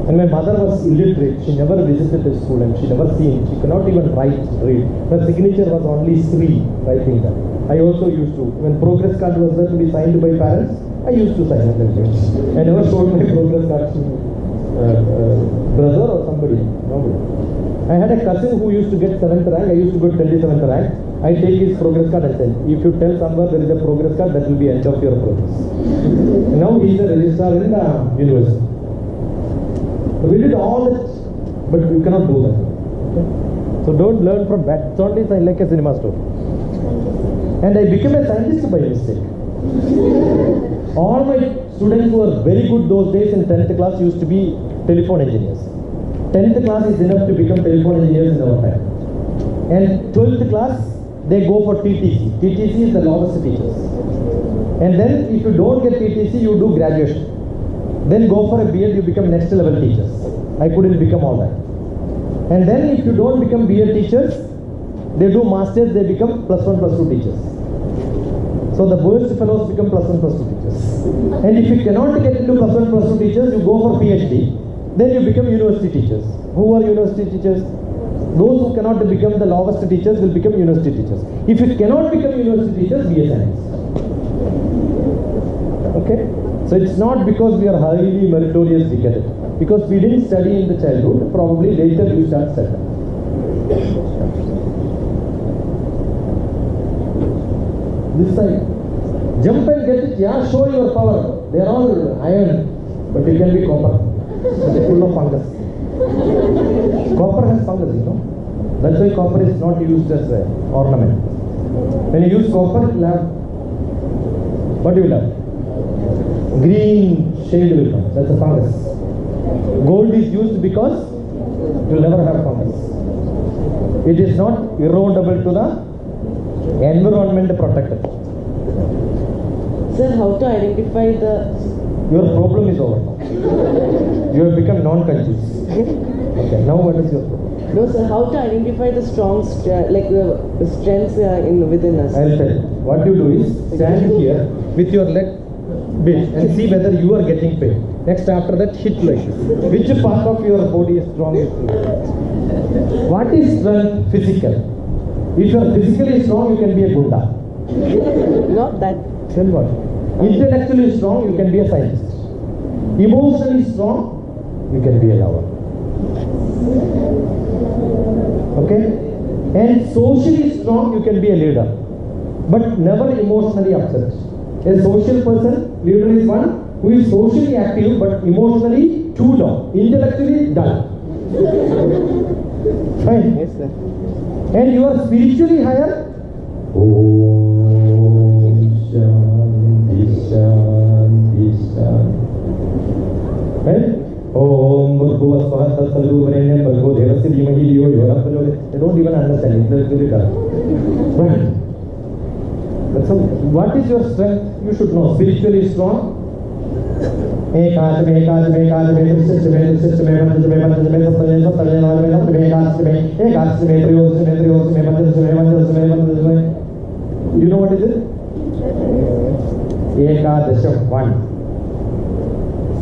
And my mother was illiterate. She never visited the school and she never seen. She could not even write, read. Her signature was only Sri, writing that. I also used to. When progress card was there to be signed by parents, I used to sign it. I never showed my progress card to brother or somebody. Nobody. I had a cousin who used to get 7th rank. I used to get 27th rank. I take his progress card and send. If you tell somewhere there is a progress card, that will be end of your progress. Now he is a registrar in the university. So we did all that, but you cannot do that. Okay? So don't learn from bad. It's only like a cinema story. And I became a scientist by mistake. All my students who were very good those days in 10th class used to be telephone engineers. 10th class is enough to become telephone engineers in our time. And 12th class, they go for TTC. TTC is the lowest teachers. And then if you don't get TTC, you do graduation. Then go for a B.Ed, you become next level teachers. I couldn't become all that. And then if you don't become B.Ed teachers, they do masters, they become +1, +2 teachers. So the worst fellows become +1, +2 teachers. And if you cannot get into +1, +2 teachers, you go for PhD. Then you become university teachers. Who are university teachers? Those who cannot become the lowest teachers will become university teachers. If you cannot become university teachers, be a scientist. Okay? So it's not because we are highly meritorious we get it. Because we didn't study in the childhood, probably later you start studying. This side. Jump and get it, yeah, show your power. They are all iron, but you can be copper. They're full of fungus. Copper has fungus, That's why copper is not used as an ornament. When you use copper, it will have, what do you have? Green shade will come. That's a fungus. Gold is used because you will never have fungus. It is not erodible to the environment protected. Sir, how to identify the... Your problem is over now. You have become non-conscious. Okay, now what is your problem? No, sir, how to identify the strong, strengths within us? I'll tell you. What you do is, stand here with your leg bent and see whether you are getting pain. Next, after that, hit like this. Which part of your body is strong? What is strength physical? If you are physically strong, you can be a gunda. Not that. Tell what? Intellectually strong, you can be a scientist. Emotionally strong, you can be a lover. Okay? And socially strong, you can be a leader. But never emotionally upset. A social person, leader is one who is socially active but emotionally too down. Intellectually dull. Fine. Yes, sir. And you are spiritually higher. Right? They don't even understand it. Right? So what is your strength? You should know. Spiritually strong, You know what is it? Ekadasham, 1.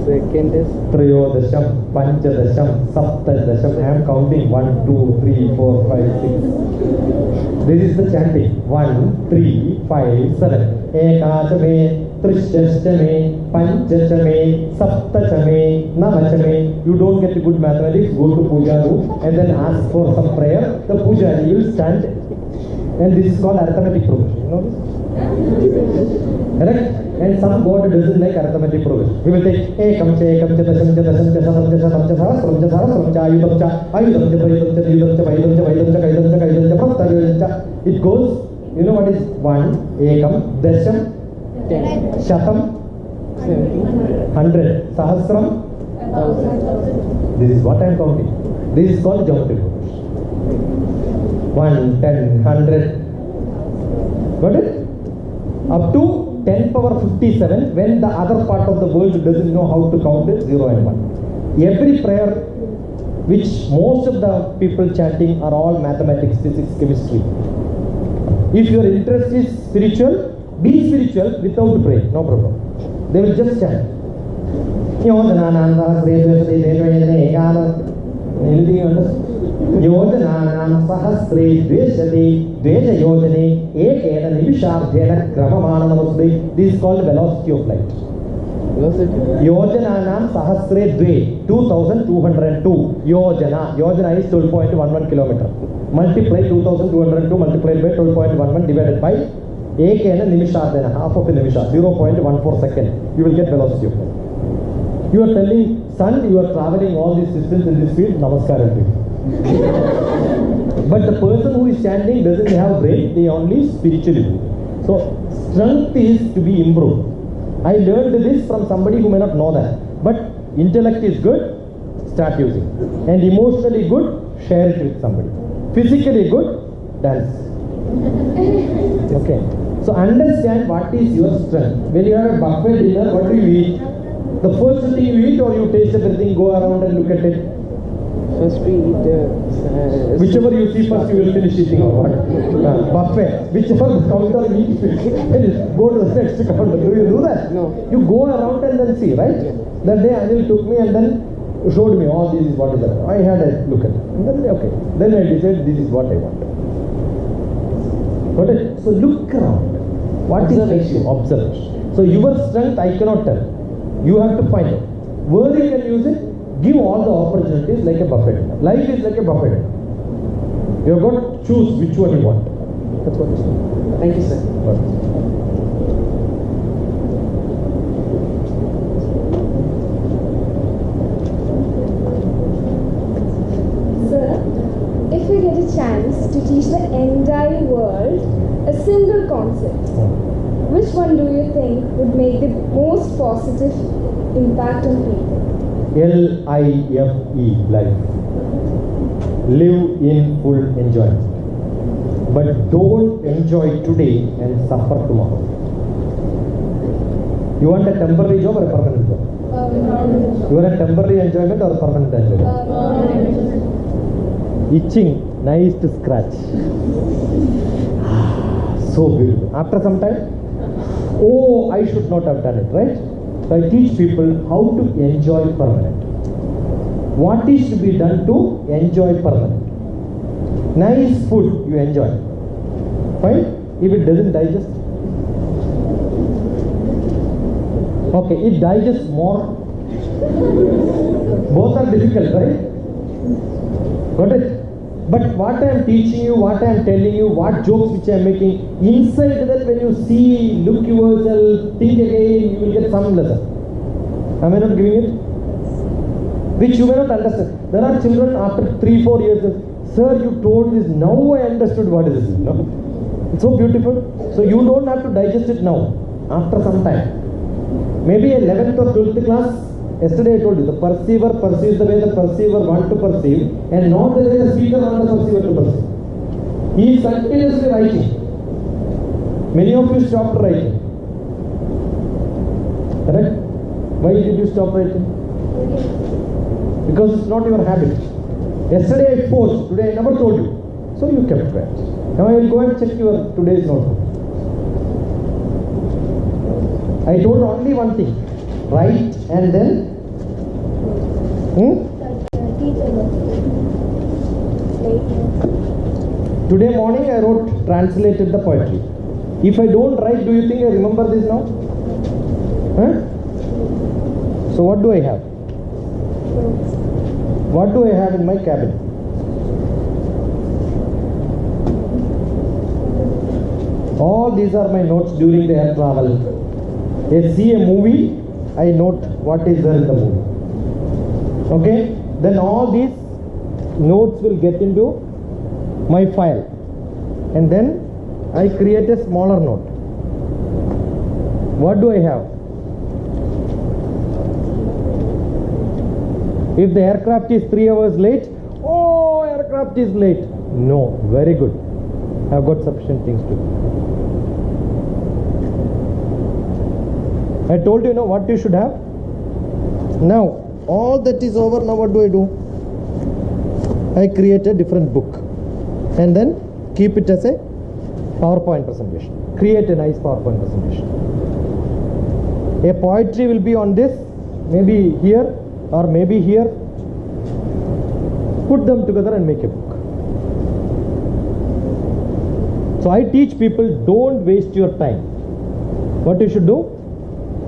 Second is Triyodasham, Panchadasham, Saptadasham. I am counting 1, 2, 3, 4, 5, 6. This is the chanting. 1, 3, 5, 7. Ekadashame, Trishashame, Panchashame, Saptashame, Navachame. You don't get good mathematics, go to puja room and then ask for some prayer. The pujari will stand, and this is called arithmetic progression. You know this? Correct? And some God doesn't like arithmetic progression. He will take ekam cha dasam cha shatam cha sahasram cha ayudam cha paridam cha vaidam cha kaidam cha pratyayam cha. It goes, you know what is 1, ekam, dasham, 10, shatam, 100, sahasram, 1000. this is what I am counting. This is called geometry progression. 1, 10, 100. Got it? Up to 10 power 57 when the other part of the world doesn't know how to count it, 0 and 1. Every prayer which most of the people chanting are all mathematics, physics, chemistry. If your interest is spiritual, be spiritual without praying, no problem. They will just chant. Anything you understand? Yojananam sahasre dveshade dveja yojane ekena nimishabhyena kramamana namaste. This is called velocity of light. Yojananam sahasre dve, 2202. Yojana is 12.11 kilometer. Multiply 2202 multiplied by 12.11 divided by ekena nimishabhyena, half of a nimisha, 0.14 second. You will get velocity of light. You are telling sun, you are traveling all this distance in this field, namaskaram to you. But the person who is chanting doesn't have brain, they only spiritually do. So strength is to be improved. I learned this from somebody who may not know that. But intellect is good, start using. And emotionally good, share it with somebody. Physically good, dance. Okay. So understand what is your strength. When you have a buffet dinner, what do you eat? The first thing you eat, or you taste everything, go around and look at it? First we eat Whichever you see first, you will finish eating or what? Buffet. Whichever counter you eat, go to the next counter. Do you do that? No. You go around and then see, right? Yeah. That day Anil took me and then showed me, oh, this is what is that. I had a look at it. And then, okay. Then I decided this is what I want. Got it? So look around. What is Observation. observation? So your strength I cannot tell. You have to find it. Where you can use it, give all the opportunities like a buffet. Life is like a buffet. You have got to choose which one you want. That's what it is. Thank you, sir. Sir, if we get a chance to teach the entire world a single concept, which one do you think would make the most positive impact on people? L-I-F-E, life. Live in full enjoyment. But don't enjoy today and suffer tomorrow. You want a temporary job or a permanent job? You want a temporary enjoyment or a permanent enjoyment? Itching, nice to scratch. So beautiful. After some time, oh, I should not have done it, right? So I teach people how to enjoy permanent. What is to be done to enjoy permanent? Nice food you enjoy. Fine? If it doesn't digest, okay, it digests more. Both are difficult, right? Got it? But what I am teaching you, what I am telling you, what jokes which I am making, inside that when you see, look yourself, think again, you will get some lesson. Am I not giving it? Which you may not understand. There are children after 3-4 years, sir, you told this, now I understood what is this. No? It's so beautiful. So you don't have to digest it now, after some time. Maybe 11th or 12th class, yesterday I told you, the perceiver perceives the way the perceiver wants to perceive and not the way the speaker wants the perceiver to perceive. He is continuously writing. Many of you stopped writing. Correct? Why did you stop writing? Because it's not your habit. Yesterday I forced, today I never told you. So you kept quiet. Now I will go and check your today's notebook. I told only one thing. Write and then today morning I translated the poetry. If I don't write, do you think I remember this now? Huh? So what do I have? What do I have in my cabin? All these are my notes during the air travel. I see a movie, I note what is there in the movie. Okay? Then all these notes will get into my file. And then I create a smaller note. What do I have? If the aircraft is 3 hours late, oh, aircraft is late. No, very good. I've got sufficient things to do. I told you, what you should have. Now, all that is over. Now what do? I create a different book and then keep it as a PowerPoint presentation. Create a nice PowerPoint presentation. A poetry will be on this, maybe here or maybe here. Put them together and make a book. So I teach people, don't waste your time. What you should do?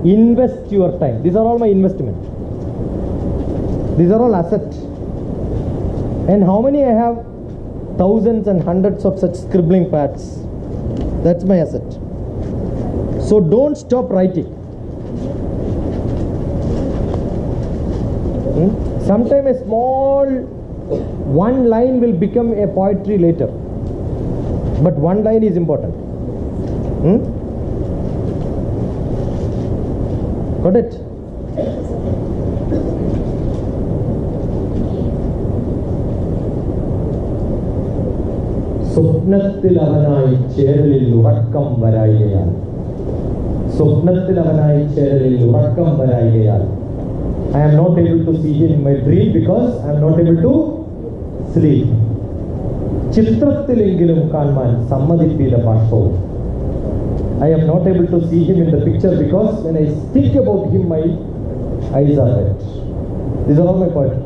Invest your time. These are all my investment. These are all assets. And how many I have? Thousands and hundreds of such scribbling pads. That's my asset. So don't stop writing. Sometime a small one line will become a poetry later. But one line is important. Got it? സ്വപ്നത്തിൽ അവനായി ചേരലിൽ ഉറക്കം വരായികയാൽ സ്വപ്നത്തിൽ അവനായി ചേരലിൽ ഉറക്കം വരായികയാൽ I am not able to see him in my dream because I am not able to sleep. ചിത്രത്തിലെങ്കിലും കാണാൻ സമ്മതിപ്പിച്ച ബാഷ്പവും I am not able to see him in the picture because when I think about him my eyes are wet. These are all my poetry.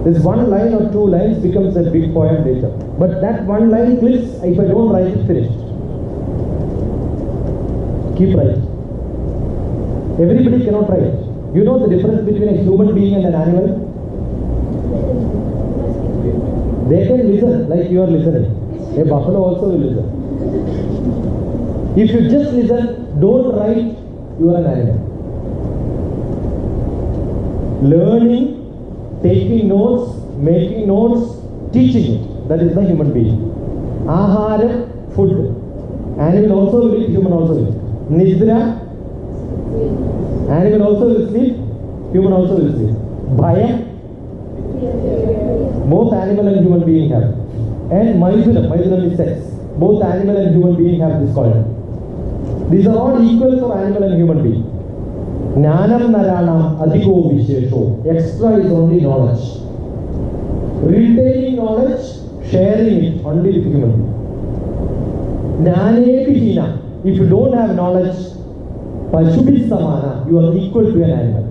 This one line or two lines becomes a big poem later. But that one line clicks, if I don't write it, finished. Keep writing. Everybody cannot write. You know the difference between a human being and an animal? They can listen like you are listening. A buffalo also will listen. If you just listen, don't write, you are an animal. Learning, taking notes, making notes, teaching it. That is the human being. Aharam, food. Animal also will eat, human also will eat. Nidra, animal also will sleep, human also will sleep. Bhaya, both animal and human being have. And Maithuram is sex. Both animal and human being have this quality. These are all equal for animal and human being. Jnanam naranam adhiko vishesho. Extra is only knowledge. Retaining knowledge, sharing it only with human being. Jnanebhihina. If you don't have knowledge, Pashubhi samana, you are equal to an animal.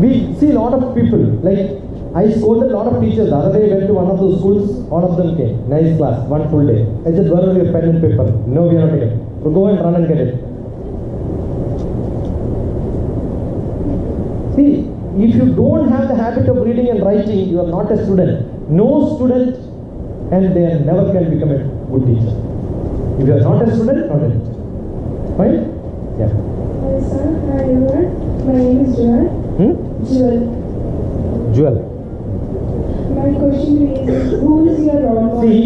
We see a lot of people, like I scolded a lot of teachers. The other day I went to one of those schools, all of them came. Nice class, one full day. I said, where are your pen and paper? No, we are not taking. So go and run and get it. See, if you don't have the habit of reading and writing, you are not a student. No student, and they never can become a good teacher. If you are not a student, not a teacher. Fine? Yeah. Sir, hi everyone. My name is Jewel. Jewel. My question is, who is your role model? See,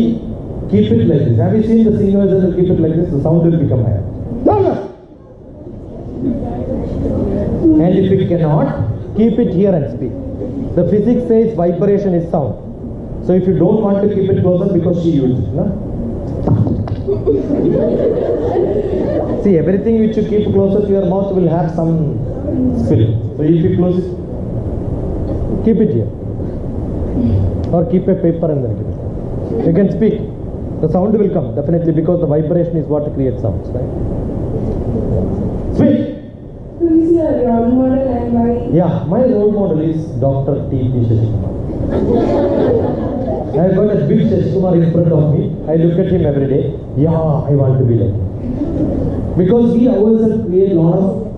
keep it like this. Have you seen the singers that will keep it like this? The sound will become higher. And if it cannot, keep it here and speak. The physics says vibration is sound. So if you don't want to keep it closer, because she used it, no? See, everything which you keep closer to your mouth will have some spill. So if you close it, keep it here. Or keep a paper and then keep it. You can speak. The sound will come, definitely, because the vibration is what creates sounds, right? Speak! Who is your role model and why? Yeah, my role model is DrTPS. I have got a big Shashikumar in front of me. I look at him every day. Yeah, I want to be like him. Because we ourselves create a lot of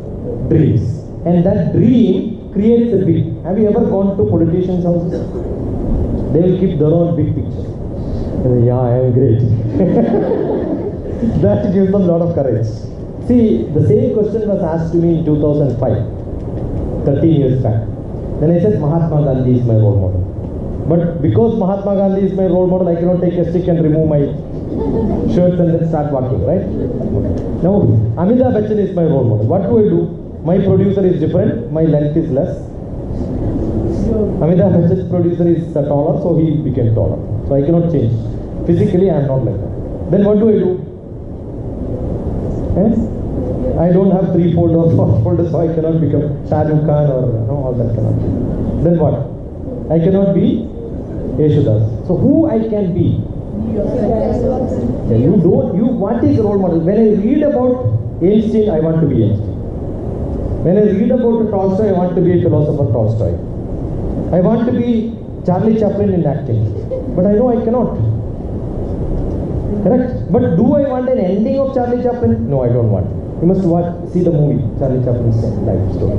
dreams. And that dream creates a big. Have you ever gone to politicians' houses? They will keep their own big picture. Yeah, I am great. That gives them a lot of courage. See, the same question was asked to me in 2005, 13 years back. Then I said, Mahatma Gandhi is my role model. But because Mahatma Gandhi is my role model, I cannot take a stick and remove my shirts and then start walking, right? Now, Amitabh Bachchan is my role model. What do I do? My producer is different, my length is less. Amitabh Bachchan's producer is taller, so he became taller. So I cannot change. Physically, I am not like that. Then what do I do? I don't have 3-fold or 4-fold, so I cannot become Shah Rukh Khan or all that cannot be. Then what? I cannot be Yeshudas. So who I can be? Yeah, what is role model? When I read about Einstein, I want to be Einstein. When I read about Tolstoy, I want to be a philosopher Tolstoy. I want to be Charlie Chaplin in acting. But I know I cannot. Correct? But do I want an ending of Charlie Chaplin? No, I don't want. You must see the movie, Charlie Chaplin's life story.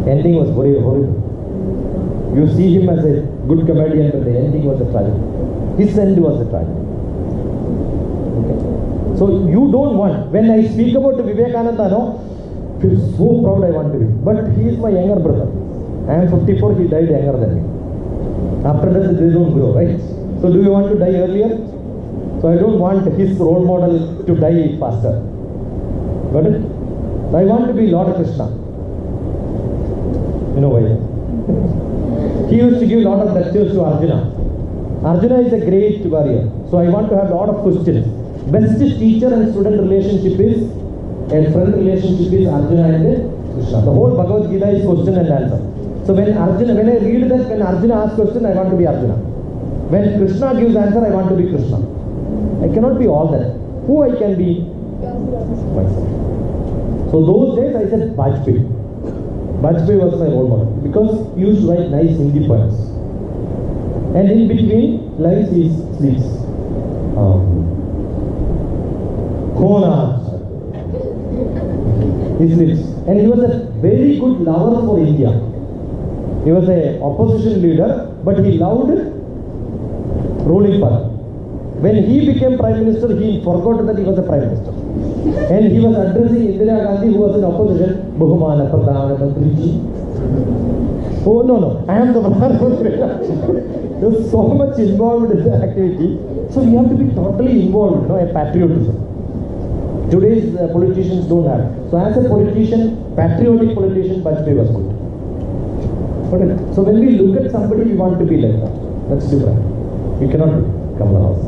Ending was very horrible. You see him as a good comedian, but the ending was a tragedy. His end was a tragedy. Okay. So you don't want. When I speak about Vivekananda, I feel so proud I want to be. But he is my younger brother. I am 54, he died younger than me. After that, they don't grow, right? So do you want to die earlier? So I don't want his role model to die faster. Got it? I want to be Lord Krishna. You know why? He used to give a lot of lectures to Arjuna. Arjuna is a great warrior. So I want to have a lot of questions. Best teacher and student relationship is, and friend relationship is Arjuna and Krishna. The whole Bhagavad Gita is question and answer. So when I read that, when Arjuna asks question, I want to be Arjuna. When Krishna gives answer, I want to be Krishna. I cannot be all that. Who I can be? Myself. So those days I said Vajpayee. Vajpayee was my role model because he used to write nice Hindi poems. And in between lines he sleeps. He sleeps. And he was a very good lover for India. He was an opposition leader, but he loved ruling party. When he became Prime Minister, he forgot that he was a Prime Minister. And he was addressing Indira Gandhi, who was in opposition. Bahumana Pradhana Mantriji. Oh, no, I am the Pradhana Mantri. There was so much involved in the activity. So we have to be totally involved, a patriotism. Today's politicians don't have. So as a politician, patriotic politician, Vajpayee was good. So when we look at somebody, we want to be like that. That's different. We cannot come to the house.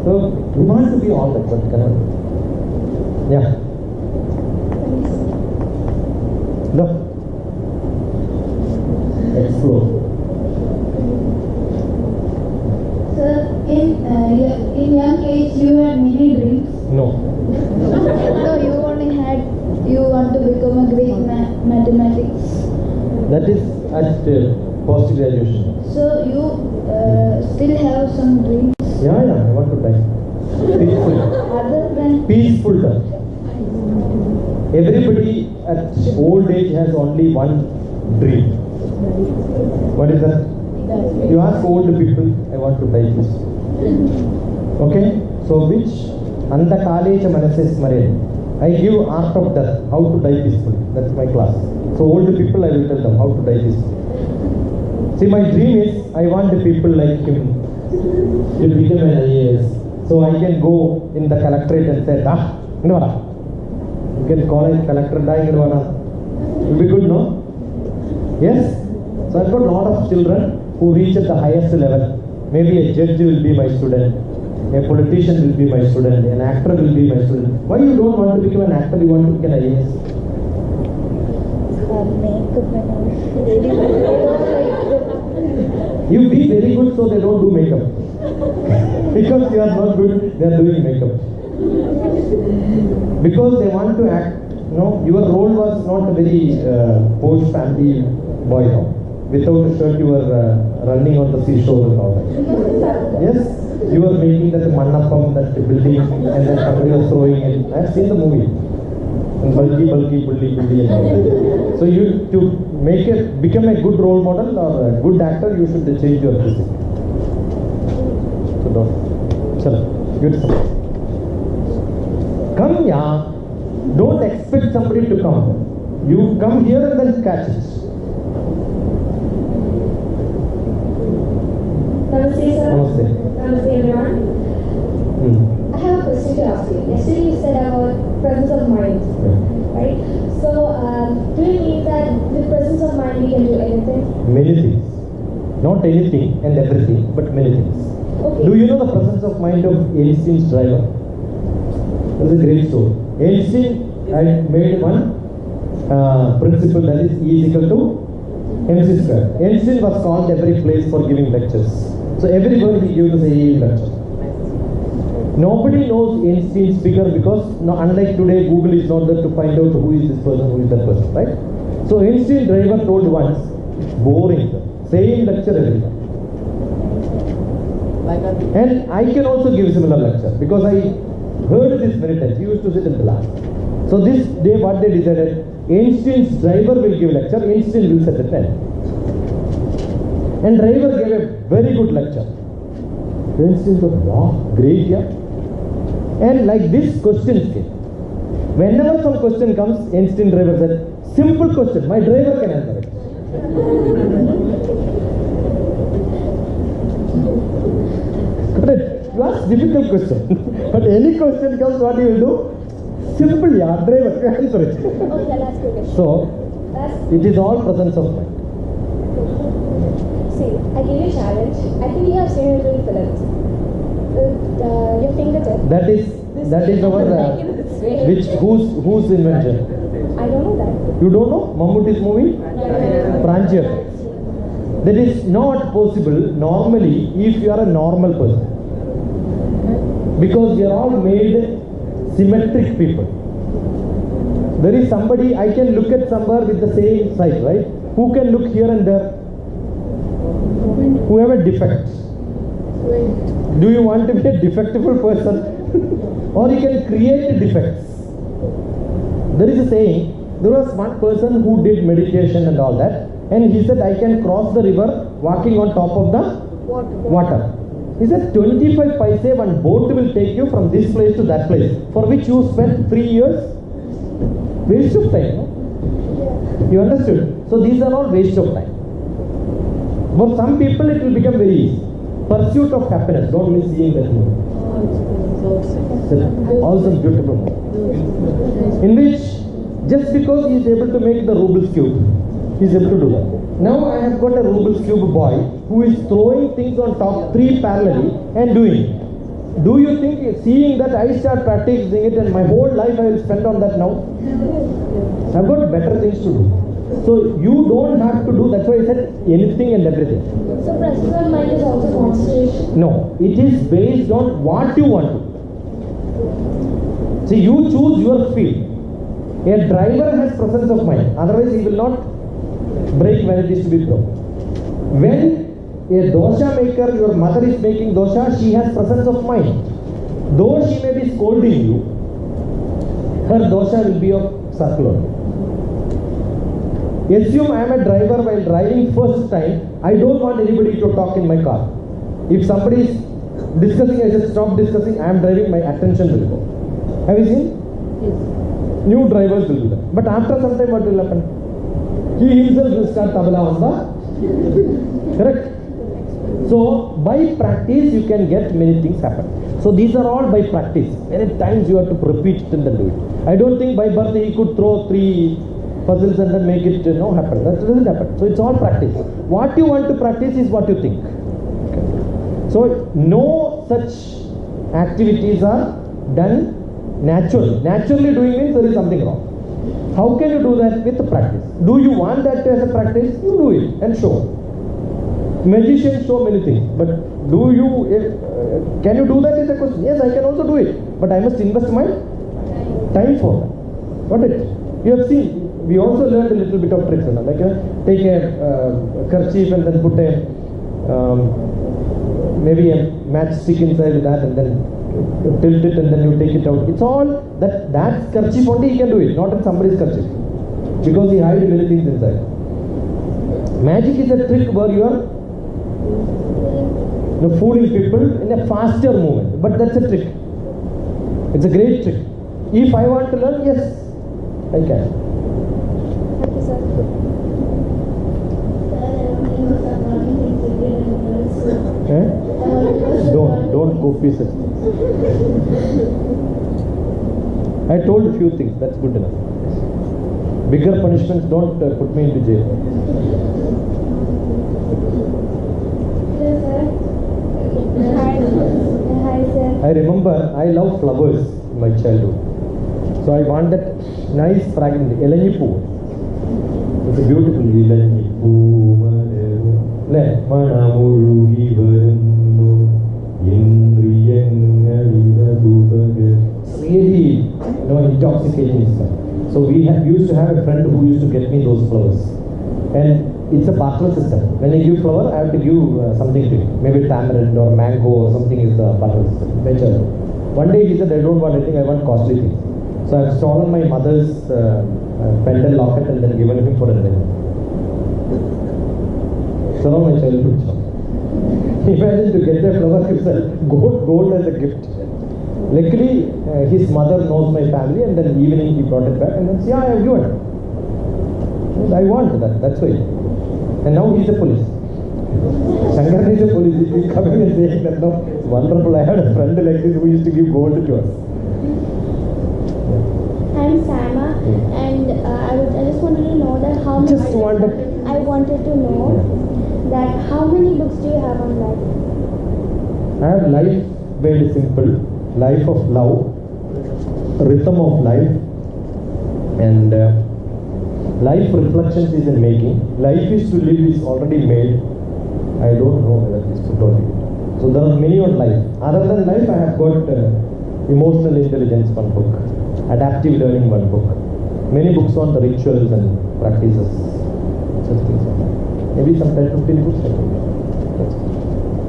So we want to be all that, but cannot. Yeah. No. Explore. Sir, in young age you had many dreams. No. No, you want to become a great mathematics. That is at post graduation. So you still have some dreams. Yeah, I want to die. Peaceful. Other than Peaceful death. Everybody at old age has only one dream. What is that? You ask old people, I want to die peaceful. Okay? So which? Anta Kalecha Manases Mare. I give art of death, how to die peacefully. That's my class. So old people, I will tell them how to die peacefully. See, my dream is, I want the people like him to become an IAS. So I can go in the collectorate and say, you can call it collector, it will be good, no? Yes? So I've got a lot of children who reach at the highest level. Maybe a judge will be my student, a politician will be my student, an actor will be my student. Why you don't want to become an actor, you want to become an IAS? You be very good so they don't do makeup. Because you are not good, they are doing makeup. Because they want to act, your role was not a very posh family boy, no? Without a shirt you were running on the seashore and all that. Yes, you were making that mannapam, that building, and then somebody was throwing it. I have seen the movie. And bulky, and all that. So you, to become a good role model or a good actor, you should change your physique. So don't. Chalo, good stuff. Come here. Don't expect somebody to come. You come here and then catch it. Namaste, sir. Namaste. Namaste, everyone. I have a question to ask you. Yesterday you said about presence of mind, right? So, do you mean that with presence of mind we can do anything? Many things. Not anything and everything, but many things. Okay. Do you know the presence of mind of Einstein's driver? That's a great story. Einstein had made one principle, that is E is equal to mc square. Einstein was called every place for giving lectures. So everybody he gave the same lecture. Nobody knows Einstein's figure because unlike today, Google is not there to find out who is this person, who is that person, right? So Einstein driver told once, boring, same lecture every time. And I can also give similar lecture because I heard this many times. He used to sit in the lab. So this day what they decided, Einstein's driver will give lecture, Einstein will set the pen. And driver gave a very good lecture. Einstein thought, wow, great, yeah. And like this questions came. Whenever some question comes, Einstein driver said, simple question, my driver can answer it. Correct. You ask difficult question. But any question comes, what you will do? Simple, yeah, driver can answer it. Okay, that's good. So, it is all presence of mind. See, I give you a challenge. I think you have seen it in films. Your fingertip. That is our whose invention? I don't know that. You don't know Mammootty's movie? Prancher. That is not possible normally if you are a normal person. Because we are all made symmetric people. There is somebody, I can look at somewhere with the same sight, right? Who can look here and there? Who have a defect. Do you want to be a defectful person? Or you can create defects. There is a saying, there was one person who did meditation and all that, and he said, I can cross the river walking on top of the water. He said, 25 paise one boat will take you from this place to that place, for which you spent 3 years. Waste of time, no? You understood? So these are all waste of time. For some people it will become very easy. Pursuit of happiness, don't miss seeing that movie. Awesome, beautiful movie. In which, just because he is able to make the Rubik's Cube, he is able to do that. Now I have got a Rubik's Cube boy who is throwing things on top 3 parallelly and doing it. Do you think seeing that I start practicing it and my whole life I will spend on that now? I've got better things to do. So you don't have to do, that's why I said anything and everything. So presence of mind is also concentration? No, it is based on what you want to. See, you choose your field. A driver has presence of mind, otherwise he will not brake when it is to be broken. When a dosha maker, your mother is making dosha, she has presence of mind. Though she may be scolding you, her dosha will be of circular. Assume I am a driver while driving first time, I don't want anybody to talk in my car. If somebody is discussing, I said stop discussing, I am driving, my attention will go. Have you seen? Yes. New drivers will do that. But after some time what will happen? He himself will start tabla on the... Correct? So by practice you can get many things happen. So these are all by practice. Many times you have to repeat it and then do it. I don't think by birth he could throw 3 puzzles and then make it happen. That doesn't happen. So it's all practice. What you want to practice is what you think. Okay. So no such activities are done naturally. Naturally doing means there is something wrong. How can you do that? With practice. Do you want that as a practice? You do it and show. Magicians show many things, but do you, can you do that is a question. Yes, I can also do it, but I must invest my time for that. Got it? You have seen, we also learned a little bit of tricks, like take a kerchief and then put a, maybe a matchstick inside that and then tilt it and then you take it out. It's all, that kerchief only he can do it, not in somebody's kerchief, because he hides many things inside. Magic is a trick where you are fooling people in a faster movement, but that's a trick. It's a great trick. If I want to learn, yes, I can. Thank you, sir. Don't go pieces. I told a few things, that's good enough. Bigger punishments, don't put me into jail. Hi, sir. I remember I love flowers in my childhood. So I want that nice fragrance, Elanyi Poo. It's a beautiful Elanyi Poo. It's really, intoxicating stuff. So we used to have a friend who used to get me those flowers. And it's a barter system. When I give flower, I have to give something to it. Maybe tamarind or mango or something is the barter system. One day he said, I don't want anything, I want costly things. So I've stolen my mother's pendant locket and then given him for a dinner. So now my childhood job. Imagine to get a flower himself, gold as a gift. Luckily, his mother knows my family and then evening he brought it back and then said, yeah, I have given. I want that, that's why. And now he's a police. Shankar is a police. He keeps coming and saying that, no, it's wonderful. I had a friend like this who used to give gold to us. I'm Sama, and I just wanted to know that how many. I wanted to know that how many books do you have on life? I have life very simple. Life of love, rhythm of life, and life reflections is in making. Life is to live is already made. I don't know whether this could not be. So there are many on life. Other than life, I have got emotional intelligence one book, adaptive learning one book, many books on the rituals and practices, such things. Maybe some 10-15 books I think.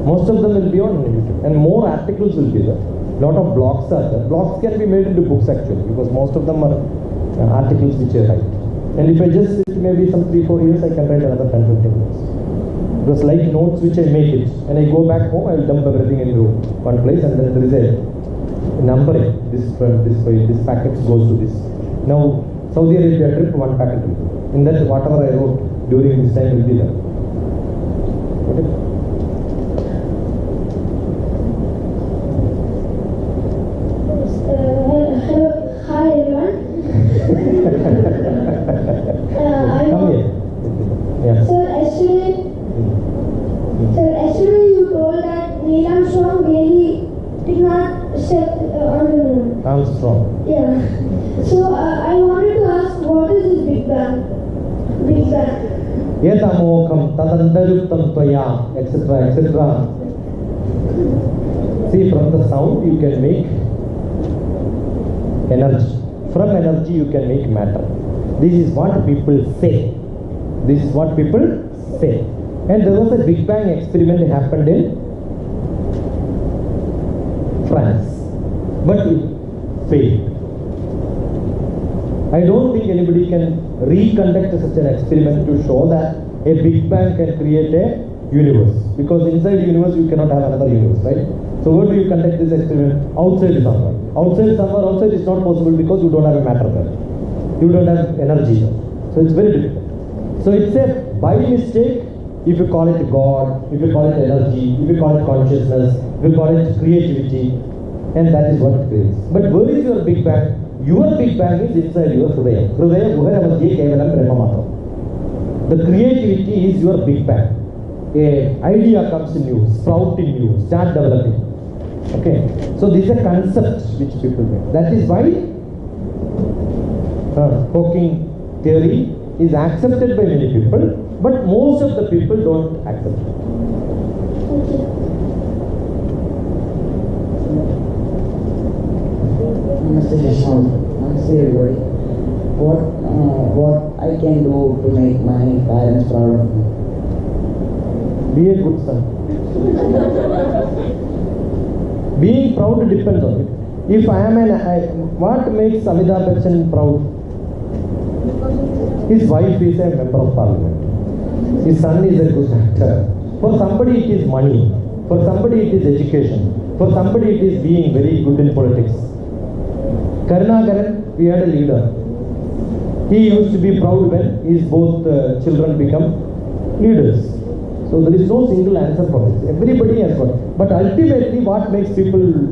Most of them will be on YouTube, and more articles will be there. Lot of blogs are there. Blogs can be made into books actually, because most of them are articles which I write. And if I just sit maybe some 3-4 years, I can write another 10-15 books. Because like notes which I make it, and I go back home, I will dump everything into one place, and then there is a numbering. This packet goes to this. Now Saudi Arabia trip, one packet will go. In that, whatever I wrote during this time will be there. Okay. Hello, hi everyone. Come here. Yeah. Sir, actually you told that Neil Armstrong really did not step on the moon. Armstrong. Yeah. So I wanted to ask, what is this Big Bang? Big Bang. Yetamokham tadandaruptam tvaya, etc., etc. See, from the sound you can make energy. From energy you can make matter. This is what people say. This is what people say. And there was a Big Bang experiment that happened in France. But it failed. I don't think anybody can reconduct such an experiment to show that a Big Bang can create a universe. Because inside the universe you cannot have another universe, right? So where do you conduct this experiment? Outside somewhere. Outside is not possible because you don't have a matter there. You don't have energy there. So it's very difficult. So it's a by mistake, if you call it God, if you call it energy, if you call it consciousness, if you call it creativity, and that is what it creates. But where is your Big Bang? Your Big Bang is inside your Hridaya. Hridaya Guharamadhye Kevalam Brahma Matram. The creativity is your Big Bang. a idea comes in you, sprout in you, start developing. Okay, so this is a concept which people make. That is why Hawking theory is accepted by many people, but most of the people don't accept it. Namaste Vishnu. Namaste everybody. What I can do to make my parents proud of me? Be a good son. Being proud depends on it. If I am what makes Amitabh Bachchan proud? His wife is a member of parliament. His son is a good actor. For somebody it is money. For somebody it is education. For somebody it is being very good in politics. Karnagaran, we had a leader. He used to be proud when his both children become leaders. So there is no single answer for this. Everybody has got. But ultimately what makes people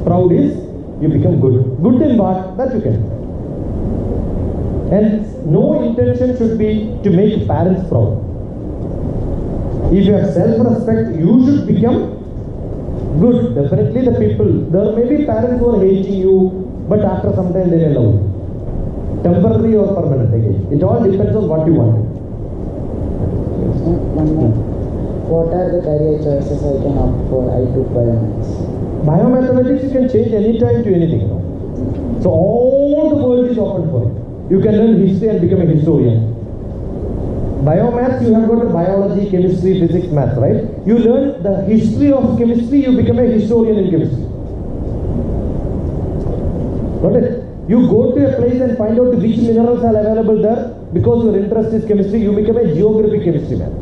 proud is you become good. Good in what? That you can. And no intention should be to make parents proud. If you have self-respect, you should become good. Definitely the people, there may be parents who are hating you, but after some time they may love you. Temporary or permanent again. It all depends on what you want. What are the career choices I can opt for? I took biomaths. Biomathematics you can change any time to anything. So all the world is open for it. You can learn history and become a historian. Biomaths, you have got biology, chemistry, physics, math, right? You learn the history of chemistry, you become a historian in chemistry. Got it? You go to a place and find out which minerals are available there. Because your interest is chemistry, you become a geography chemistry man.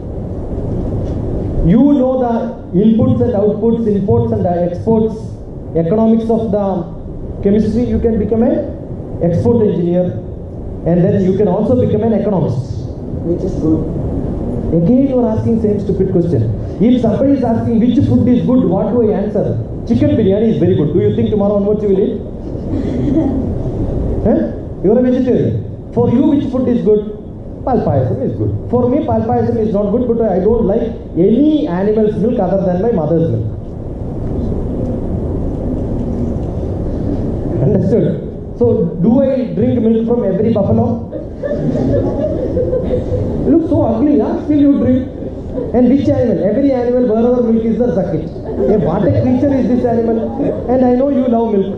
You know the inputs and outputs, imports and exports, economics of the chemistry, you can become an export engineer. And then you can also become an economist. Which is good. Again you are asking same stupid question. If somebody is asking which food is good, what do I answer? Chicken biryani is very good. Do you think tomorrow onwards you will eat? You are a vegetarian. For you which food is good? Palpayasam is good. For me palpayasam is not good, but I don't like any animal's milk other than my mother's milk. Understood? So do I drink milk from every buffalo? Looks so ugly, huh? Still you drink. And which animal? Every animal, wherever milk is there, suck it. What a creature is this animal? And I know you love milk.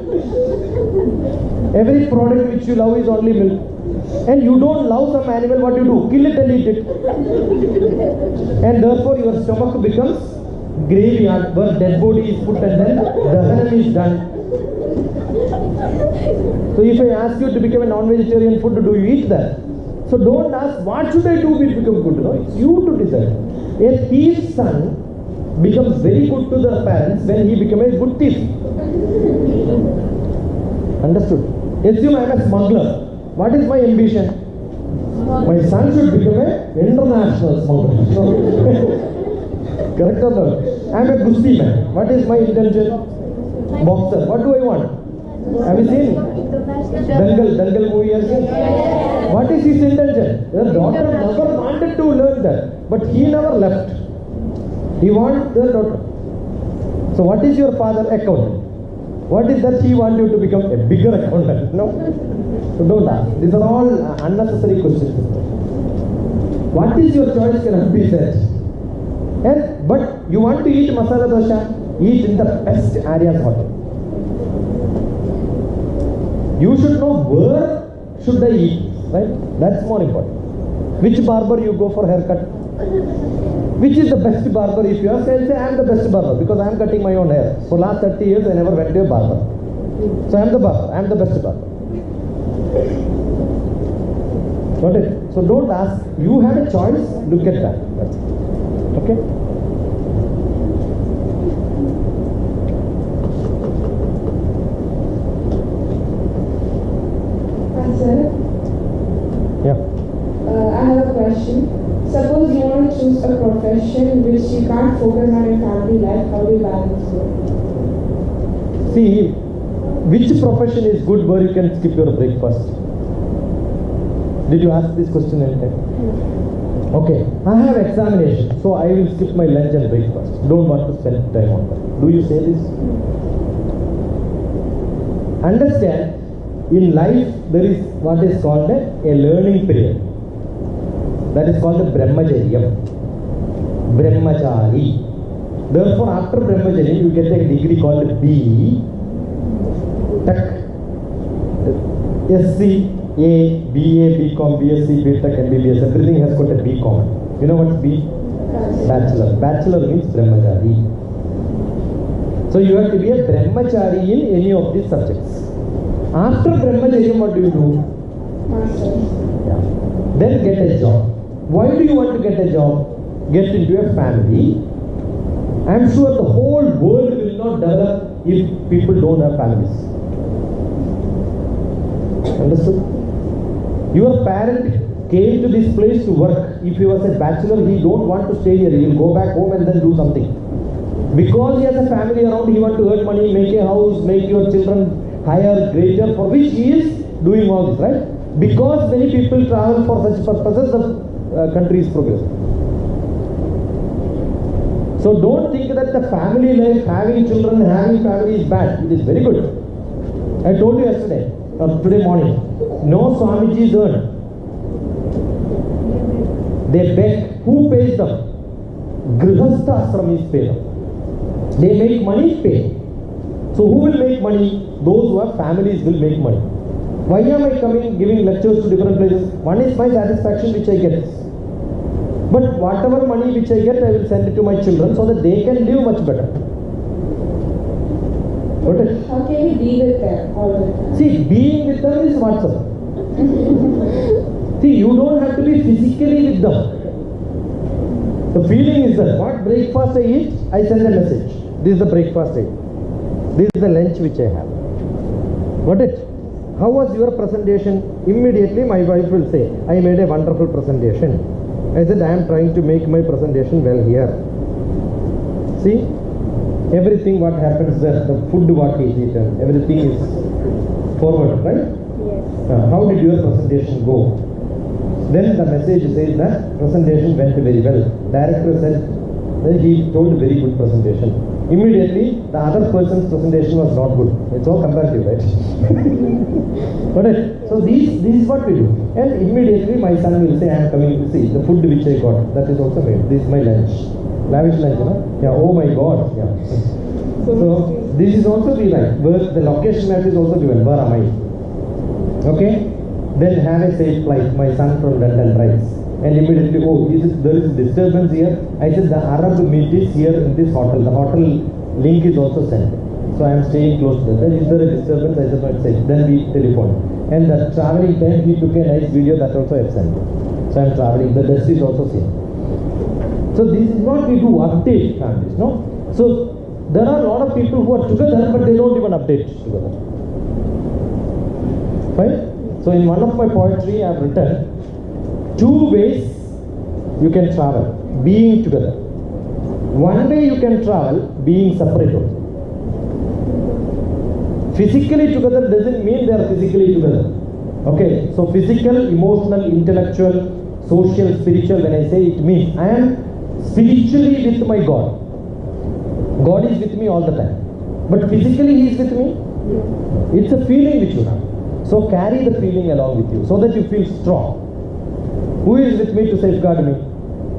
Every product which you love is only milk. And you don't love some animal, what you do? Kill it and eat it. And therefore your stomach becomes graveyard where dead body is put and then Dammam is done. So if I ask you to become a non-vegetarian food, do you eat that? So don't ask what should I do to become good. No, it's you to decide. A thief's son becomes very good to the parents when he becomes a good thief. Understood? Assume I am a smuggler. What is my ambition? My son should become an international smuggler. Correct or not? I am a Gusti man. What is my intention? Boxer. What do I want? Have you seen Dangal movie? Have you seen? What is his intention? The daughter never wanted to learn that, but he never left. He wants the daughter. So what is your father? Accountant. What is that he wants you to become? A bigger accountant? No? So don't ask. These are all unnecessary questions. What is your choice cannot be said. But you want to eat masala dosha? Eat in the best areas hotel. You should know where should I eat, right? That's more important. Which barber you go for haircut? Which is the best barber? If you ask, I'll say I am the best barber because I am cutting my own hair. For last 30 years I never went to a barber. So I am the barber. I am the best barber. Got it? So don't ask. You have a choice. Look at that. That's it. Okay? Sir, Yeah. I have a question. Suppose you want to choose a profession which you can't focus on your family life, how do you balance it? See, which profession is good where you can skip your breakfast? Did you ask this question anytime? Okay, I have examination, so I will skip my lunch and breakfast. Don't want to spend time on that. Do you say this? Understand, in life there is what is called a learning period. That is called a Brahmacharyam. Brahmachari. Therefore, after Brahmacharya, you get a degree called B. Tech. SC, A, BA, BCom, BSc, BTech, MBBS, everything has got a B common. You know what's B? Bachelor. Bachelor means Brahmachari. So you have to be a Brahmachari in any of these subjects. After Brahmacharya, what do you do? Yeah. Then get a job. Why do you want to get a job? Get into a family. I am sure the whole world will not develop if people don't have families. Understood? Your parent came to this place to work. If he was a bachelor, he don't want to stay here. He will go back home and then do something. Because he has a family around, he want to earn money, make a house, make your children higher, greater, for which he is doing all this, right? Because many people travel for such purposes, the country is progressing. So don't think that the family life, having children, having family is bad. It is very good. I told you yesterday, or today morning, no Swamiji's earn. They beg. Who pays them? Grihastha ashramis pay them. They make money, pay. So who will make money? Those who have families will make money. Why am I coming, giving lectures to different places? One is my satisfaction which I get. But whatever money which I get, I will send it to my children so that they can live much better. Got it? How can you be with them all the time? See, being with them is WhatsApp. See, you don't have to be physically with them. The feeling is that what breakfast I eat, I send a message. This is the breakfast I eat. This is the lunch which I have. Got it? How was your presentation? Immediately my wife will say, I made a wonderful presentation. I said, I am trying to make my presentation well here. See, everything what happens there, the food what is eaten, everything is forward, right? Yes. How did your presentation go? Then the message says that presentation went very well. Director said that he told a very good presentation. Immediately, the other person's presentation was not good. It's all comparative, right? But so this is what we do. And immediately my son will say, I am coming to see the food which I got. That is also made. This is my lunch. Lavish lunch, you know? Yeah, oh my God. Yeah. So this is also be like, where the location map is also given. Where am I? Okay? Then have a safe flight. My son from London drives. And immediately, oh, there is disturbance here. I said the Arab meet is here in this hotel. The hotel link is also sent. So I am staying close to that. Is there a disturbance? I said not safe. Then we telephone. And the traveling time, he took a nice video that also I have sent. So I am traveling. The dust is also seen. So this is what we do, update families, no? So there are a lot of people who are together, but they don't even update together. Right? So in one of my poetry, I have written, 2 ways you can travel, being together. One way you can travel, being separate. Physically together doesn't mean they are physically together. Okay, so physical, emotional, intellectual, social, spiritual, when I say it means I am spiritually with my God. God is with me all the time. But physically He is with me. It's a feeling which you have. So carry the feeling along with you so that you feel strong. Who is with me to safeguard me?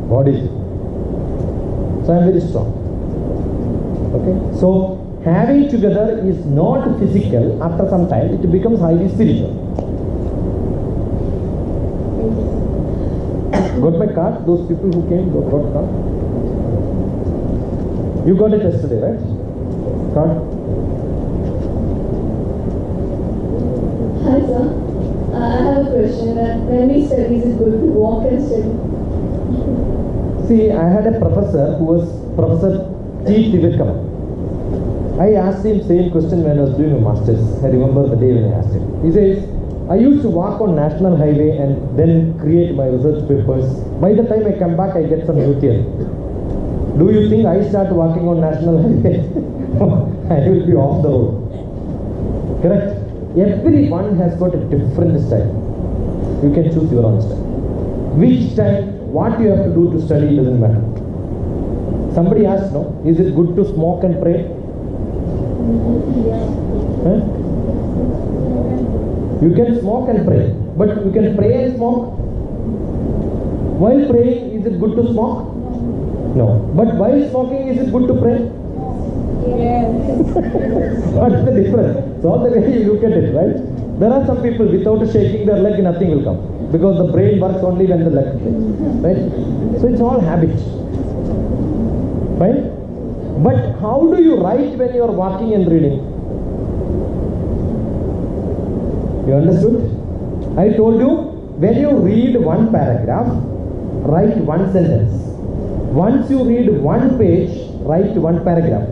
God is. So I am very strong. Okay. So having together is not physical. After some time, it becomes highly spiritual. Got my card? Those people who came got card? You got it yesterday, right? Card? Hi sir, I have a question that when we study, is it good to walk and study? See, I had a professor who was Professor T. Tivikam. I asked him same question when I was doing a master's. I remember the day when I asked him. He says, I used to walk on National Highway and then create my research papers. By the time I come back, I get some new theory. Do you think I start walking on National Highway? I will be off the road. Correct? Everyone has got a different style. You can choose your own style. Which style what you have to do to study doesn't matter. Somebody asked, no, is it good to smoke and pray? Huh? You can smoke and pray, but you can pray and smoke. While praying, is it good to smoke? No. But while smoking, is it good to pray? Yes. What's the difference? It's all the way you look at it, right? There are some people without shaking their leg, nothing will come. Because the brain works only when the leg shakes, right? So it's all habit. Right? But how do you write when you are walking and reading? You understood? I told you, when you read one paragraph, write one sentence. Once you read one page, write one paragraph.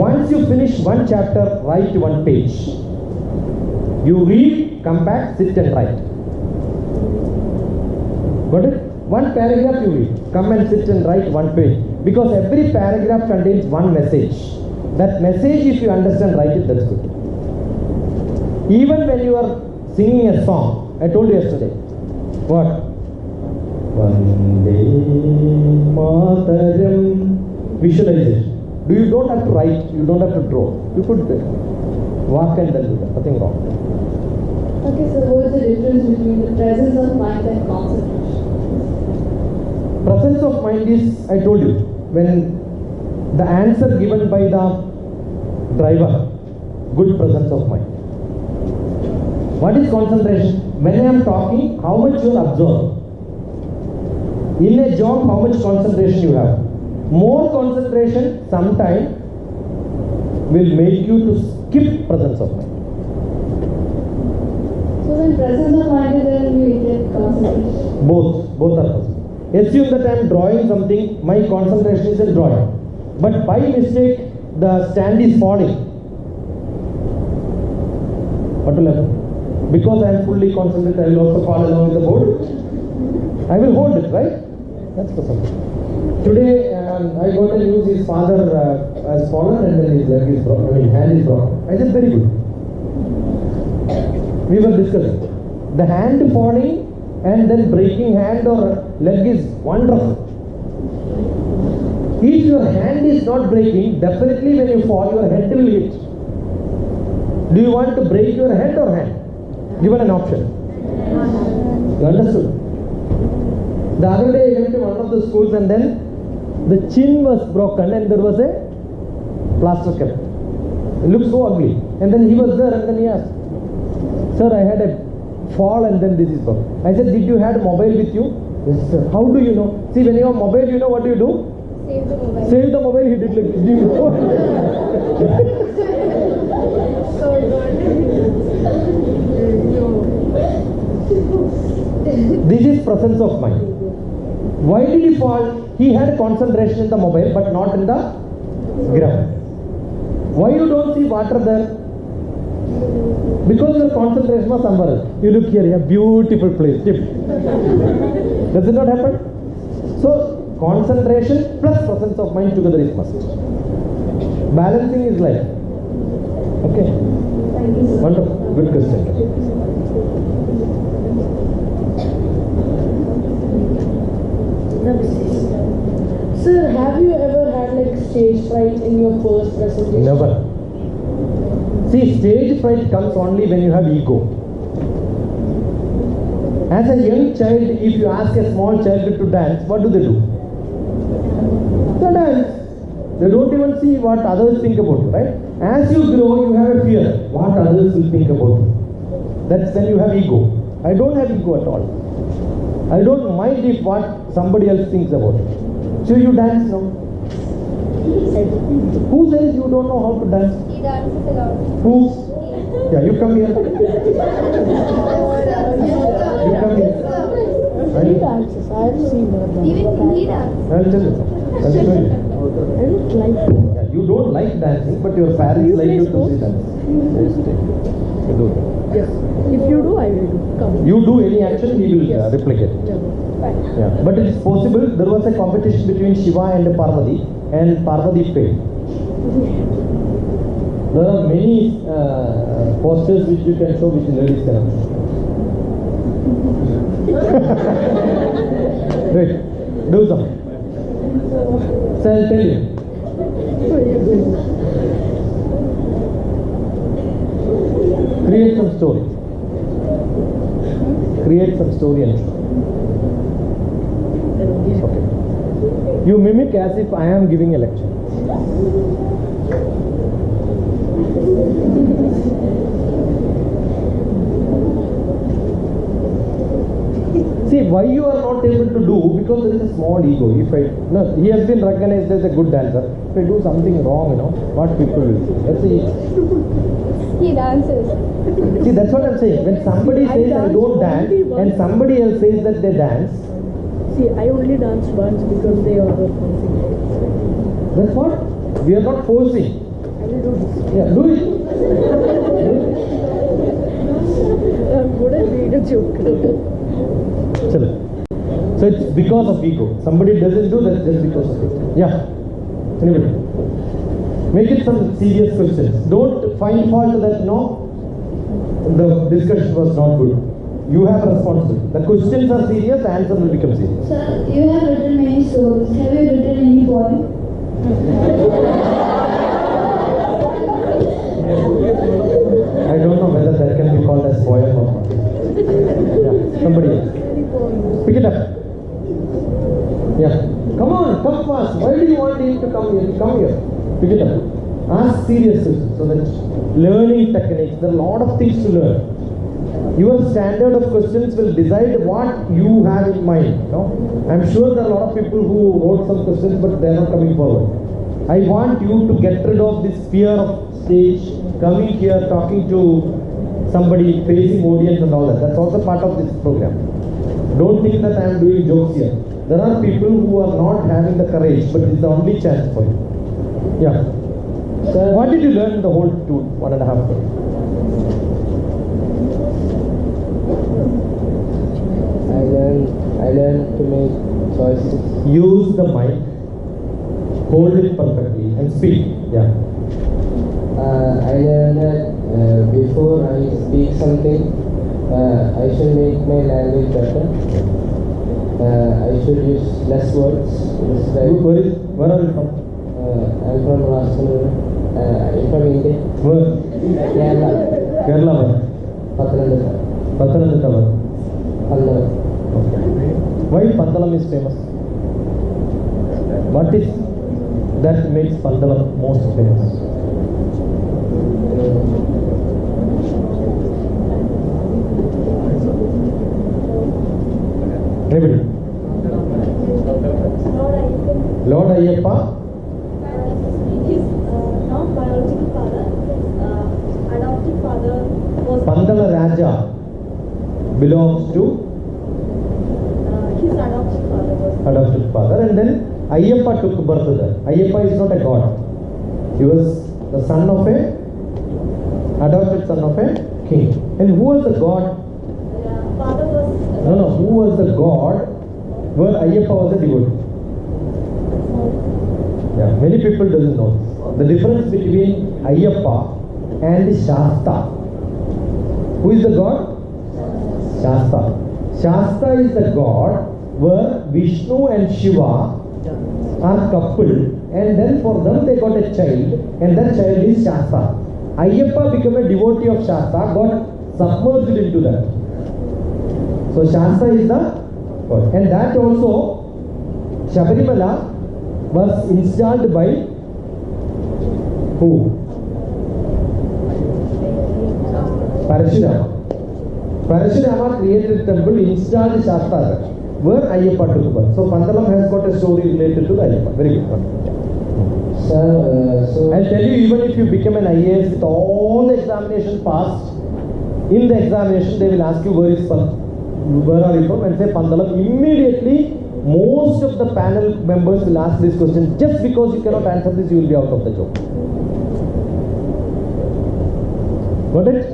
Once you finish one chapter, write one page. You read, come back, sit and write. Got it? One paragraph you read, come and sit and write one page. Because every paragraph contains one message. That message, if you understand, write it, that's good. Even when you are singing a song, I told you yesterday, what? Vande Mataram. Visualize it. You don't have to write, you don't have to draw. You could walk and then do that, nothing wrong. Okay, so what is the difference between the presence of mind and concentration? Presence of mind is, I told you, when the answer given by the driver, good presence of mind. What is concentration? When I am talking, how much you are absorbed? In a job, how much concentration you have? More concentration sometimes will make you to skip presence of mind. So when presence of mind is there, you get concentration. Both are possible. Assume that I am drawing something, my concentration is in drawing. But by mistake, the stand is falling. What will happen? Because I am fully concentrated, I will also fall along with the board. I will hold it, right? That's possible. Today, I got to use his father as fallen and then his leg is broken, hand is broken. I said, very good. We were discussing. The hand falling and then breaking hand or leg is wonderful. If your hand is not breaking, definitely when you fall, your head will hit. Do you want to break your head or hand? Given an option. You understood? The other day I went to one of the schools and then the chin was broken and there was a plaster kept. It looked so ugly. And then he was there and then he asked, sir, I had a fall and then this is broken. I said, did you have a mobile with you? Yes, sir. How do you know? See, when you have mobile, you know what you do? Save the mobile. Save the mobile, he did like this. Do you know? So This is presence of mind. Why did he fall? He had concentration in the mobile but not in the ground. Why you don't see water there? Because your concentration was somewhere else. You look here, a beautiful place. Does it not happen? So, concentration plus presence of mind together is must. Balancing is life. Okay. thank you, sir. Wonderful. Good question. Sir, have you ever had like stage fright in your first presentation? Never. See, stage fright comes only when you have ego. As a young child, if you ask a small child to dance, what do? They dance. They don't even see what others think about you, right? As you grow, you have a fear. What others will think about you. That's when you have ego. I don't have ego at all. I don't mind if what somebody else thinks about it. So you dance now. Who says you don't know how to dance? He dances a lot. Who? Yeah, you come here. You come here. He dances. I have seen her dance. Even he dances. I'll tell you. I'll show you. I don't like it. Yeah, you don't like dancing, but your parents You like play you to sports? see dancing. Yes, you do. Yes. If you do, I will do. Come. You do any action, he will Yes. replicate. Fine. Yeah, but it is possible. There was a competition between Shiva and Parvati, and Parvati failed. There are many posters which you can show which ladies cannot. Wait, do something. So I'll tell you. Create some story. Create some story and show. Okay. You mimic as if I am giving a lecture. See, why you are not able to do? Because there is a small ego. He has been recognized as a good dancer. If I do something wrong, what people will say. Let's see. He dances. See, that's what I'm saying. When somebody says I don't dance and somebody else says that they dance, See, I only danced once because they are forcing. that's what? We are not forcing. I will do this. Yeah, do it. I'm good at being a joker. Chalo. So it's because of ego. Somebody doesn't do that just because of it. Yeah. Anybody? Make it some serious questions. Don't find fault that the discussion was not good. You have a responsibility. The questions are serious, the answer will become serious. Sir, you have written many stories. Have you written any poem? I don't know whether that can be called as poem or not. Yeah, somebody else. Pick it up. Yeah. Come on, come fast. Why do you want him to come here? Come here. Pick it up. Ask serious questions. So that learning techniques, there are a lot of things to learn. Your standard of questions will decide what you have in mind. I'm sure there are a lot of people who wrote some questions but they are not coming forward. I want you to get rid of this fear of stage, coming here, talking to somebody, facing audience and all that. That's also part of this program. Don't think that I am doing jokes here. There are people who are not having the courage, but it's the only chance for you. Yeah. So, what did you learn in the whole 1.5 hours? I learned to make choices. Use the mic, hold it perfectly, and speak. Yeah. I learned that before I speak something, I should make my language better. I should use less words. Where are you from? I'm from Rajasthan. I'm from India. Where? Kerala. Kerala where? Pathanamthitta. Pathanamthitta where? Pandaram. Okay. Why Pandaram is famous? What is that makes Pandaram most famous? Anybody? Lord Ayyappa? His not biological father, his adopted father was Pandala Raja belongs to his adopted father was adopted father, and then Ayyappa took birth there. Ayyappa is not a god. He was the son of a adopted son of a king. And who was the god? father was No, who was the god where Ayyappa was a devotee? Yeah, many people doesn't know this. The difference between Ayyappa and Shasta. Who is the god? Shasta. Shasta is the god where Vishnu and Shiva are coupled, and then for them they got a child, and that child is Shasta. Ayyappa became a devotee of Shasta, got submerged into that. So Shasta is the god. And that also, Shabarimala was installed by who? Parashurama. Parashurama created temple, installed Shasta, where Ayyappa took birth. So Pandalam has got a story related to the Ayyappa. Very good one. So I'll tell you, even if you become an IAS with all the examinations passed, in the examination they will ask you where are you from, and say Pandalam. Immediately most of the panel members will ask this question. Just because you cannot answer this, you will be out of the job. Got it?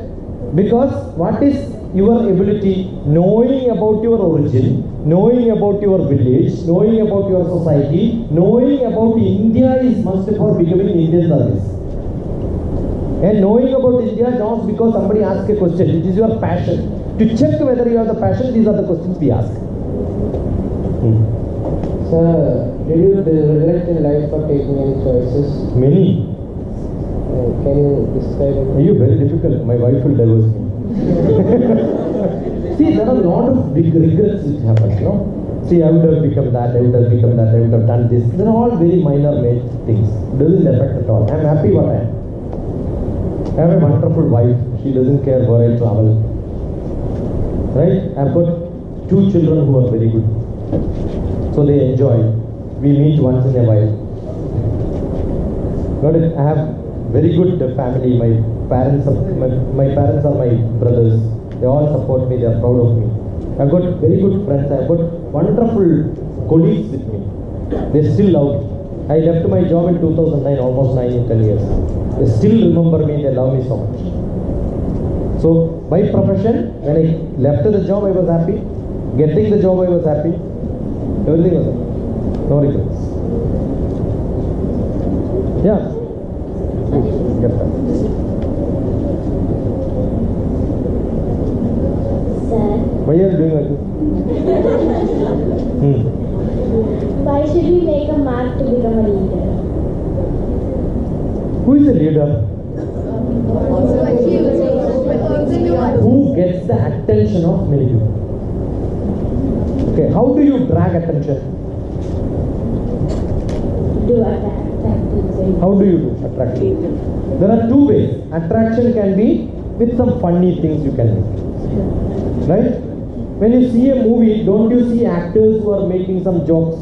Because what is your ability? Knowing about your origin, knowing about your village, knowing about your society, knowing about India is must for becoming Indian service. And knowing about India not because somebody asks a question, it is your passion. To check whether you have the passion, these are the questions we ask. Sir, did you regret in life for taking any choices? Many. Can you describe it? Are you very difficult? My wife will divorce me. See, there are a lot of big regrets which happen, you know. See, I would have become that, I would have become that, I would have done this. They're all very minor things. Doesn't affect at all. I'm happy what I am. I have a wonderful wife. She doesn't care where I travel. Right? I've got 2 children who are very good. So they enjoy. We meet once in a while. Got it? I have very good family. My parents are my brothers. They all support me. They are proud of me. I've got very good friends. I've got wonderful colleagues with me. They still love me. I left my job in 2009, almost 10 years. They still remember me. They love me so much. So by profession, when I left the job, I was happy. Getting the job, I was happy. Everything was happy. No regrets. Yeah. Get that. Sir, Why are you doing like this? why should we make a mark to become a leader? Who is a leader? Who gets the attention of many people? Okay, how do you drag attention? Do attract people. How do you do attraction? There are 2 ways. Attraction can be with some funny things you can make. Right? When you see a movie, don't you see actors who are making some jokes?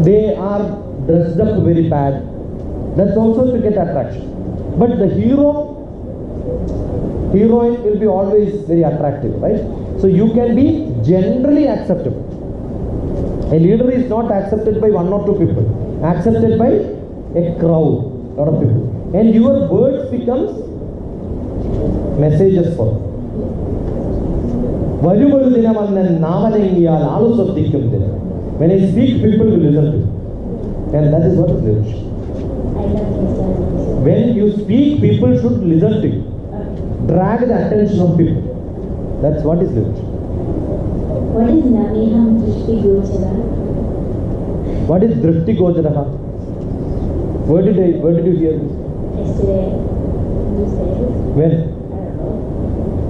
They are dressed up very bad. That's also to get attraction. But the heroine will be always very attractive, right? So you can be generally acceptable. A leader is not accepted by 1 or 2 people, accepted by a crowd, lot of people. And your words becomes messages for them. When I speak, people will listen to you. And that is what is leadership. When you speak, people should listen to you. Drag the attention of people. That's what is leadership. What is Namiham Drishti Gochara? What is Drishti Gochara? Where did you hear this? Yesterday, you said, When? I don't know,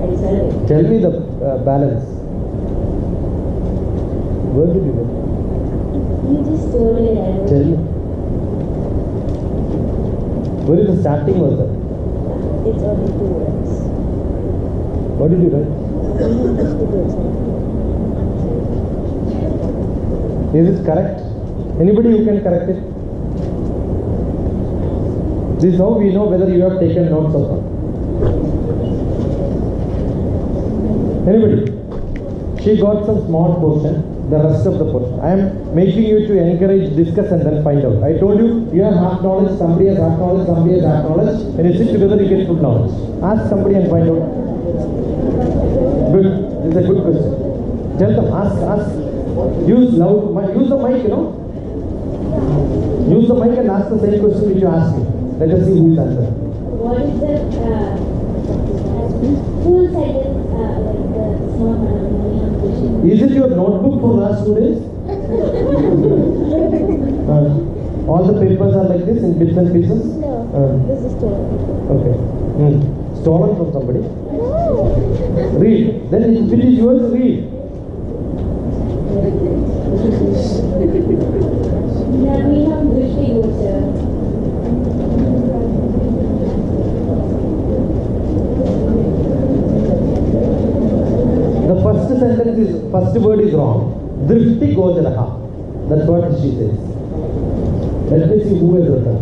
I decided. Tell me the balance. Where did you get? You just told it, I Tell me. Where is the starting was that? It's only 2 words. What did you write? Namiham Drishti Gochara. Is it correct? Anybody who can correct it? This is how we know whether you have taken notes or not. Anybody? She got some small portion, the rest of the portion. I am making you to encourage, discuss and then find out. I told you, you have half knowledge, somebody has half knowledge, somebody has half knowledge. When you sit together, you get full knowledge. Ask somebody and find out. Good. This is a good question. Tell them, ask. Use the mic, you know. Use the mic and ask the same question which you asked me. Let us see who is answering. What is the full sentence, like the small Namiham Drishti? Is it your notebook for last 2 days? All the papers are like this in bits and pieces? No, this is stolen. Okay. Stolen from somebody? Read. Then if it is yours, read. Namiham Drishti Gochara. The first word is wrong. Drishti Gocharaha. That's what she says. Let me see who has written.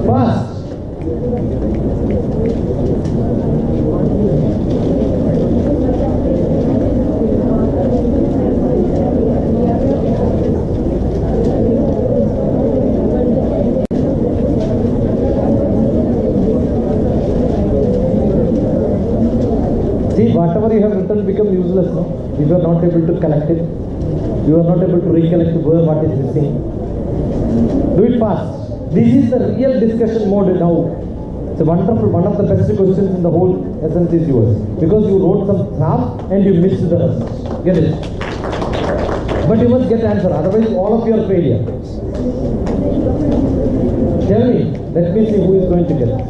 Fast. whatever you have written become useless, no? If you are not able to collect it, you are not able to recollect where what is missing. Do it fast. This is the real discussion mode now. It's a wonderful, one of the best questions in the whole essence is yours. Because you wrote some half and you missed the rest. Get it? But you must get answer, otherwise all of you are failure. Tell me, let me see who is going to get it.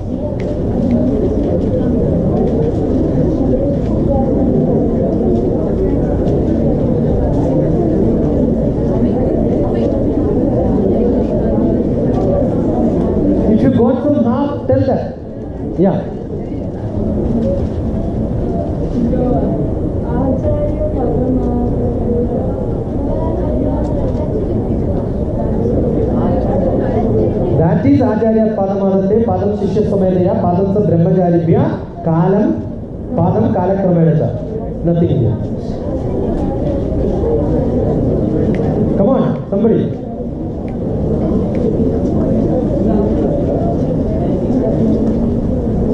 If you got some half, tell that. Yeah. That is Acharya Padamanate, Padam Shishya Samadaya, Padam Sa Brahmacharibhya, Kalam, Padam Kalakramenacha. Nothing here. Come on, somebody.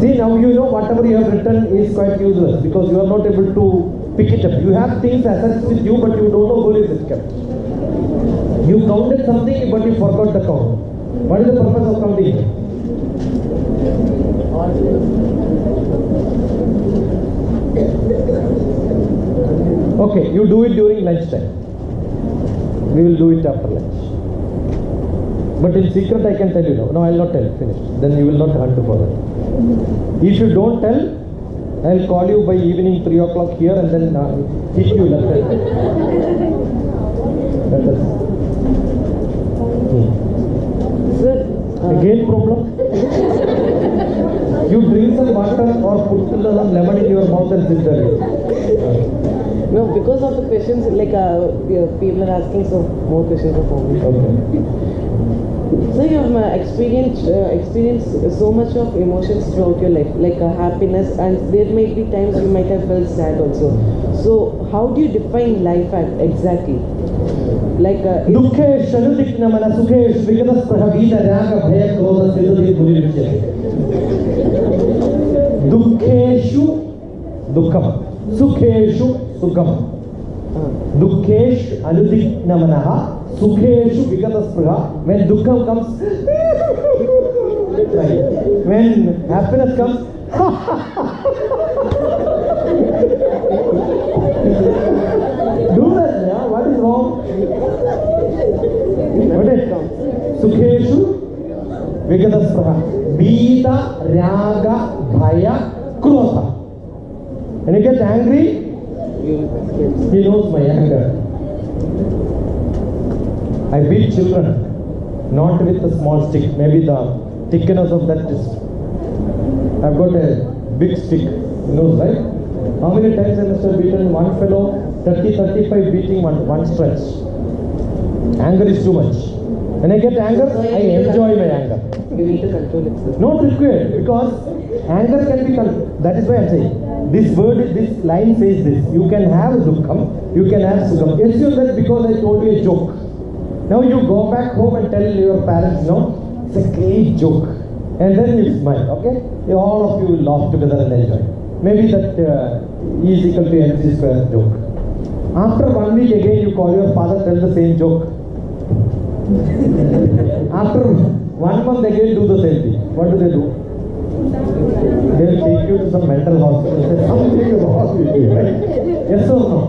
See, now you know whatever you have written is quite useless because you are not able to pick it up. You have things assets with you, but you don't know where is it kept. You counted something, but you forgot the count. What is the purpose of counting? Okay, you do it during lunchtime. We will do it after lunch. But in secret I can tell you now. No, I will not tell. Finished. Then you will not hunt for that. If you don't tell, I will call you by evening 3 o'clock here and then hit you left and right. That is. Again problem? You drink some water or put some lemon in your mouth and sit there. No, because of the questions, like people are asking so more questions for me. Okay. So you have experienced so much of emotions throughout your life, like happiness, and there may be times you might have felt sad also. So how do you define life exactly? Like Dukhesh Shanudik Namana Sukhesh Vigadas Prahavita Raga Bhaya Krodha Siddhati Purivichyate. Dukheshu Dukham, Sukheshu Sukham. Dukhesh Anudik Namanaha, Sukheshu Vigadas Praha. When Dukham comes, right. When happiness comes, do that, yeah? What is wrong? What is Sukheshu Vigadas Praha. Bhita, Raga, Bhaya, Krodha. When you get angry, he knows my anger. I beat children, not with a small stick. Maybe the thickness of that is. I've got a big stick. He knows, right? How many times I must have beaten one fellow? 30-35 beating one stretch. Anger is too much. When I get anger, I enjoy my anger. you need to control it, sir. Not required, because anger can be controlled. That is why I am saying. This line says this. You can have dukkham, you can have sukham. Assume that because I told you a joke. Now you go back home and tell your parents, no, it's a great joke. And then you smile, okay? All of you will laugh together and enjoy. Maybe that E is equal to MC square joke. After 1 week again you call your father, tell the same joke. After 1 month again do the same thing. What do? They will take you to some mental hospital. Say something about you, right? Yes or no?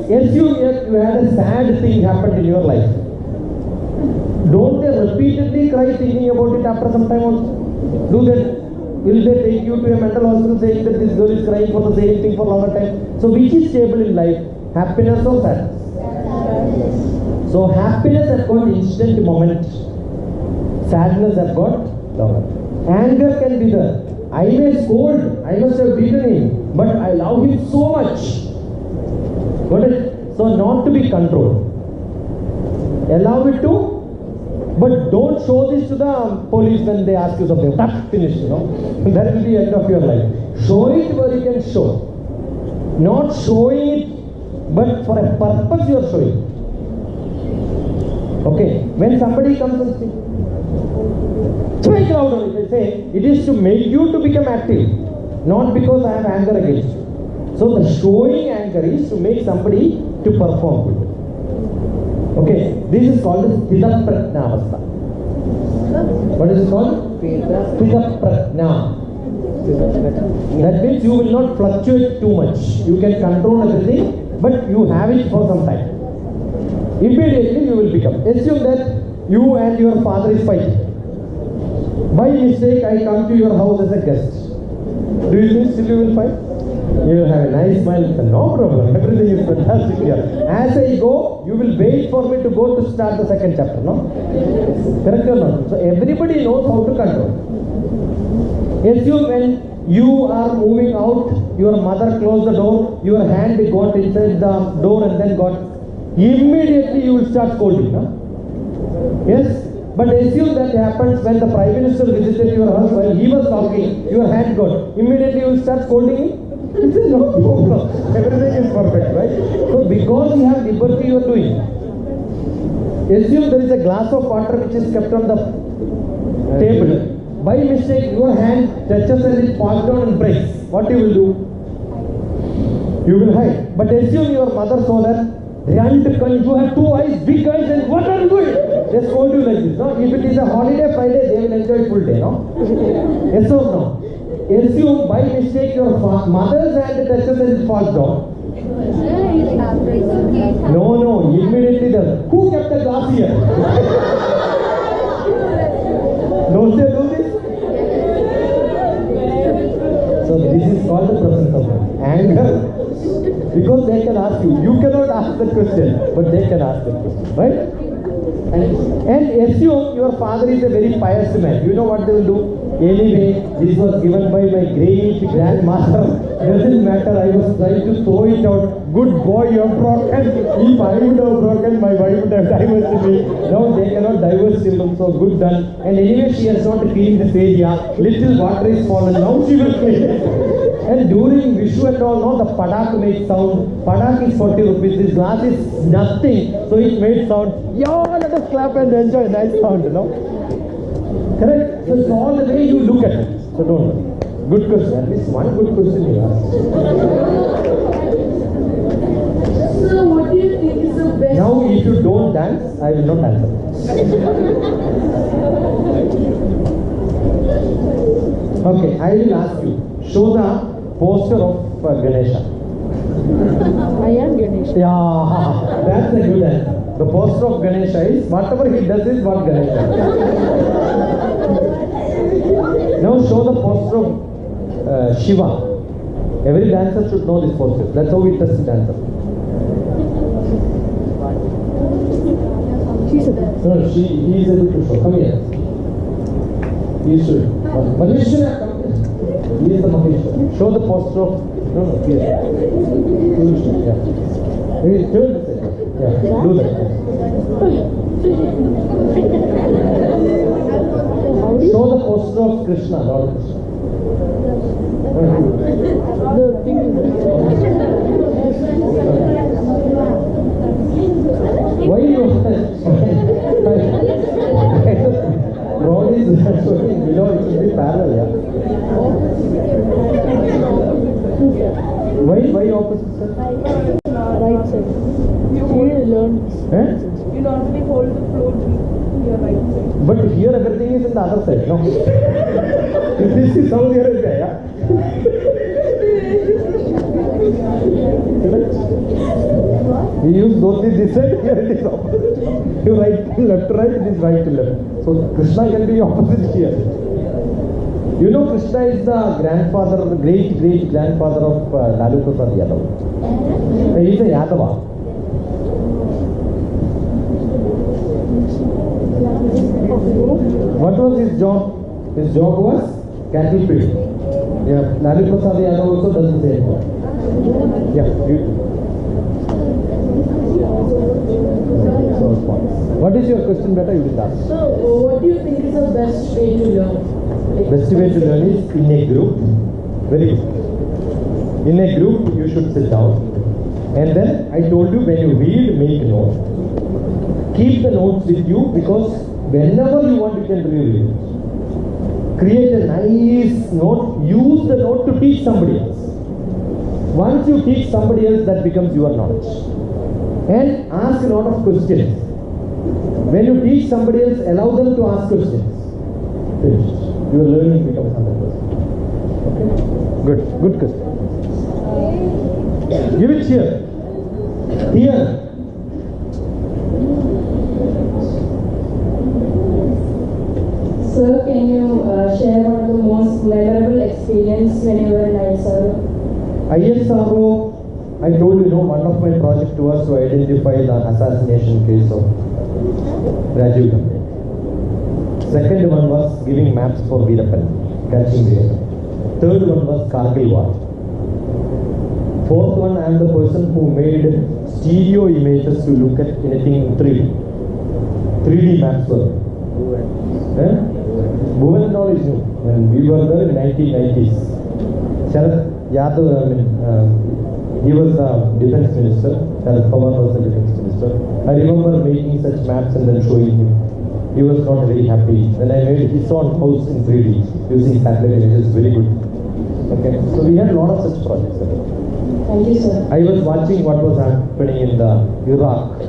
Yes, you had a sad thing happened in your life. Don't they repeatedly cry thinking about it after some time also? Do they? Will they take you to a mental hospital saying that this girl is crying for the same thing for a longer time? So which is stable in life? Happiness or sadness? So happiness has got instant moment. Sadness has got longer. Anger can be there. I may scold, I must have beaten him, but I love him so much. Got it? So not to be controlled. Allow it to, but don't show this to the police when they ask you something. That's finished, you know. That will be the end of your life. Show it where you can show. Not showing it, but for a purpose you are showing. Okay, when somebody comes and speaks, speak louder. If I say, it is to make you to become active, not because I have anger against you. So the showing anchor is to make somebody to perform good. Okay, this is called Sthiya Prajna Avastha. What is it called? Sthiya Prajna. That means you will not fluctuate too much. You can control everything, but you have it for some time. Immediately you will become. Assume that you and your father is fighting. By mistake, I come to your house as a guest. Do you think still you will fight? You will have a nice smile. No problem. Everything is fantastic here. As I go, you will wait for me to go to start the second chapter. No? Correct or not? So everybody knows how to control. Assume when you are moving out, your mother closed the door, your hand got inside the door and then got. Immediately you will start scolding. No? Yes? But assume that happens when the Prime Minister visited your house while he was talking, your hand got. Immediately you will start scolding him. This is no problem. Everything is perfect, right? So because you have liberty you are doing. Assume there is a glass of water which is kept on the table. By mistake your hand touches and it falls down and breaks. What you will do? You will hide. But assume your mother saw that. You have two eyes, big eyes, and what are you doing? They scold you like this. No? If it is a holiday Friday, they will enjoy full day. No? Yes or no? Assume by mistake your mother's hand touches and it falls down. No, immediately the who kept the glass here? Don't they do this? So this is called the presence of anger. Because they can ask you. You cannot ask that question, but they can ask that question, right? And assume your father is a very pious man. You know what they will do? Anyway, this was given by my great grandmother. Doesn't matter, I was trying to throw it out. Good boy, you have broken. If I would have broken, my wife would have divorced me. Now they cannot divorce him, so good done. And anyway, she has not cleaned this area. Little water is fallen, now she will clean it. And during Vishu and all, no, the padak makes sound. Padak is 40 rupees. This glass is nothing, so it made sound. Yo, let us clap and enjoy. Nice sound, you know. Correct? So it's all the way you look at it. So don't worry. Good question. At least one good question you asked. So what do you think is the best? Now, if you don't dance, I will not answer. Okay, I will ask you. Show the poster of Ganesha. I am Ganesha. Yeah, that's a good answer. The poster of Ganesha is whatever he does is what Ganesha does. Now show the poster of Shiva. Every dancer should know this poster. That's how we test the dancer. She's a dancer. No, he is able to show. Come here. He should. Maheshwara, come here. He is the Maheshwara. Show the poster of. No, here. Yeah. Maybe turn this way. Yeah, do that. Show the poster of Krishna, Lord Krishna. The thing is Why you? Road is showing below, it should be parallel, yeah. Why opposite side? right side. You learn. You normally hold the float with your right side. But here everything is in the other side, no? This is Saudi Arabia, yeah? We use both this side, here it is opposite. You right to left to right, it is right to left. So Krishna can be opposite here. You know Krishna is the grandfather, the great grandfather of Lalu Prasad Yadav. He is a Yadava. What was his job? His job was cattle feeding. Yeah, Lalu Prasad Yadav also does the same job. Yeah, beautiful. What is your question, beta? You will ask. So, what do you think is the best way to learn? Best way to learn is in a group. Very good. In a group, you should sit down. And then I told you when you read, make a note. Keep the notes with you because whenever you want, you can read it. Create a nice note. Use the note to teach somebody else. Once you teach somebody else, that becomes your knowledge. And ask a lot of questions. When you teach somebody else, allow them to ask questions. Finished. Your learning becomes 100%. Okay? Good question. Give it here. Here. Sir, can you share one of the most memorable experience when you were in ISRO? ISRO, I told you, one of my projects was to identify the assassination case of Rajiv Gandhi. Second one was giving maps for Veerappan, catching Veerappan. Third one was Kargil War. Fourth one, I am the person who made stereo images to look at anything in 3D. 3D maps were. Bhuvan knowledge new. When we were there in 1990s. Sharad Yadav, he was the defense minister. Sharad Pawar was the defense minister. I remember making such maps and then showing him. He was not very happy. Then I made his own house in 3D using satellite images. Very good. Okay. So we had a lot of such projects. Thank you, sir. I was watching what was happening in the Iraq.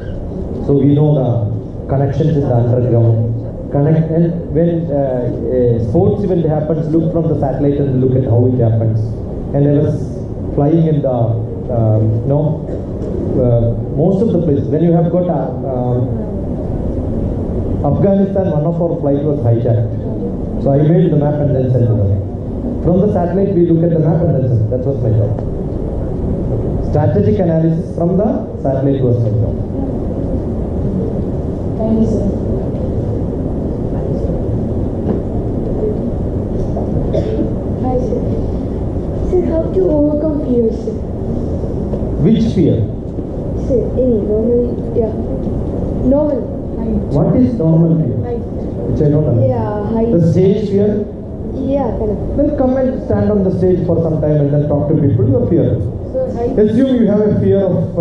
So we know the connections in the underground. And when a sports event happens, look from the satellite and look at how it happens. And I was flying in the, most of the places. When you have got Afghanistan, one of our flight was hijacked. So I made the map and then sent it away. From the satellite, we look at the map and then send it. That was my job. Strategic analysis from the satellite was my job. Thank you, sir. Hi, sir. Sir, how to overcome fears, sir? Which fear? Sir, any normal, normal. What is normal fear? Which I don't know. Yeah, height. The stage fear? Yeah, kind of. Then come and stand on the stage for some time and then talk to people. You are fear. Assume you have a fear of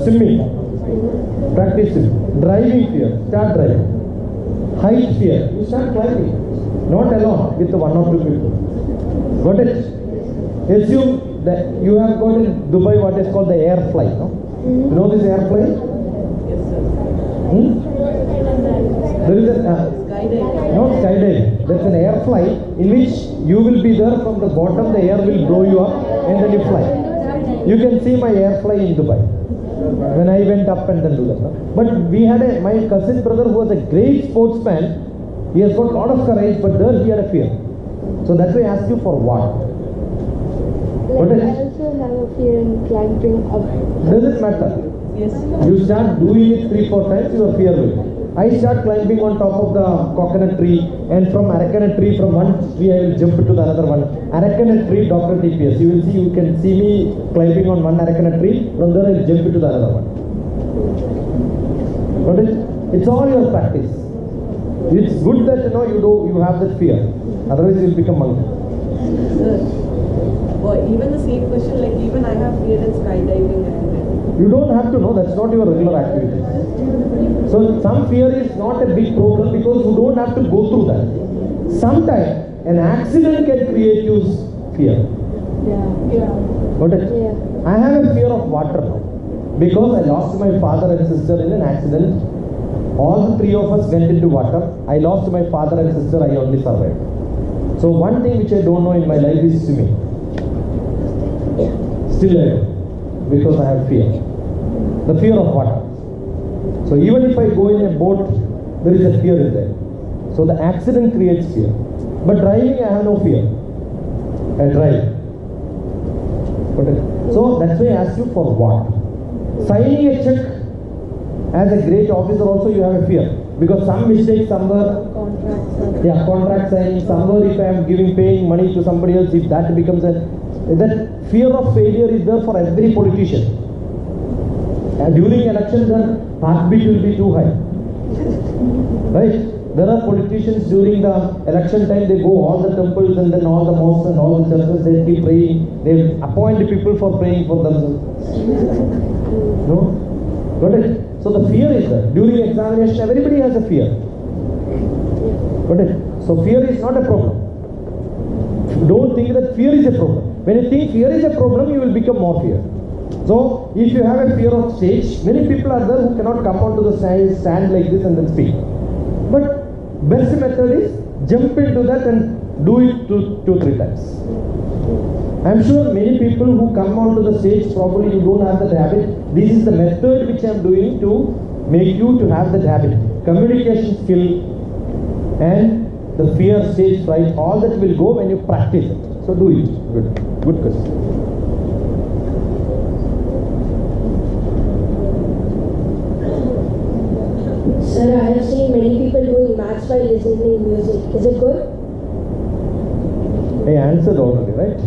swimming. Practice it. Driving fear. Start driving. Height fear. You start climbing. Not alone, with one or two people. Got it? Assume that you have got in Dubai what is called the air fly. No? You know this air fly? Yes, sir. There is a not skydiving. There's an air fly in which you will be there from the bottom. The air will blow you up and then you fly. You can see my air fly in Dubai when I went up and then do that. No? But we had my cousin brother who was a great sportsman. He has got a lot of courage, but there he had a fear. So that's why I asked you for what? What Like, is? I also have a fear in climbing up. Does it matter? Yes. You start doing it 3-4 times, your fear will. I start climbing on top of the coconut tree, and from Arakanut tree, from one tree I will jump to the another one. Arakanut tree, DrTPS. You will see, you can see me climbing on one Arakanut tree, from there I will jump to the another one. Got it? It's all your practice. It's good that you have that fear. Otherwise you will become monkey. Sir, well, even the same question, like even I have fear in skydiving and You don't have to know, that's not your regular activity. So some fear is not a big problem because you don't have to go through that. Sometimes an accident can create you fear. Got it? Yeah. I have a fear of water now because I lost my father and sister in an accident. All the 3 of us went into water. I lost my father and sister, I only survived. So one thing which I don't know in my life is swimming. Still I don't, because I have fear. The fear of water. So even if I go in a boat, there is a fear in there. So the accident creates fear. But driving, I have no fear. I drive. So that's why I asked you for what? Signing a check as a great officer also you have a fear. Because some mistake somewhere, contract signing, somewhere if I am paying money to somebody else, if that becomes that fear of failure is there for every politician. During elections, the heartbeat will be too high. Right? There are politicians during the election time, they go all the temples and then all the mosques and all the churches, they keep praying. They appoint people for praying for themselves. No? Got it? So the fear is there. During examination, everybody has a fear. Got it? So fear is not a problem. Don't think that fear is a problem. When you think fear is a problem, you will become more fear. So if you have a fear of stage, many people are there who cannot come onto the stage, stand like this and then speak. But best method is jump into that and do it 2-3 times. I'm sure many people who come onto the stage, probably you don't have that habit. This is the method which I'm doing to make you to have that habit. Communication skill and the fear, stage fright, all that will go when you practice it. So do it. Good question. Sir, I have seen many people doing maths while listening to music. Is it good? I answered already, right?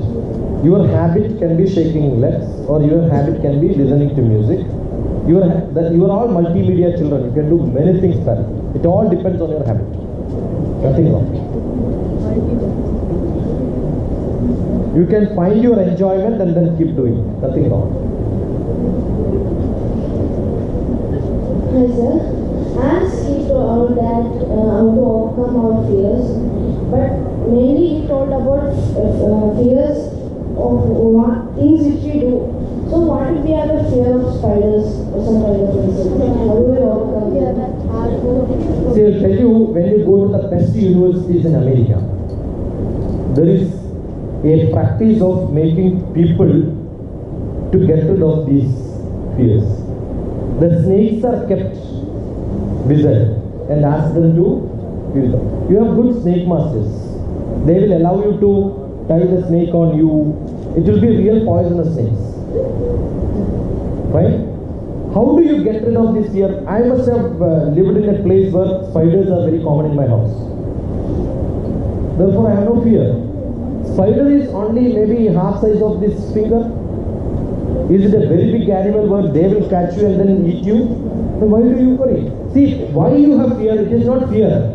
Your habit can be shaking legs, or your habit can be listening to music. You are all multimedia children. You can do many things better. It all depends on your habit. Nothing wrong. You can find your enjoyment and then keep doing. Nothing wrong. Hi, sir. As he told that how to overcome our fears, but mainly he told about fears of things which we do. So what if we have a fear of spiders or some kind of insect? How do we overcome that? See, I'll tell you, when you go to the best universities in America, there is a practice of making people to get rid of these fears. The snakes are kept beside and ask them to kill them. You have good snake masters. They will allow you to tie the snake on you. It will be real poisonous snakes. Right? How do you get rid of this fear? I must have lived in a place where spiders are very common in my house. Therefore, I have no fear. Spider is only maybe half size of this finger. Is it a very big animal where they will catch you and then eat you? Then why do you worry? See, why you have fear? It is not fear.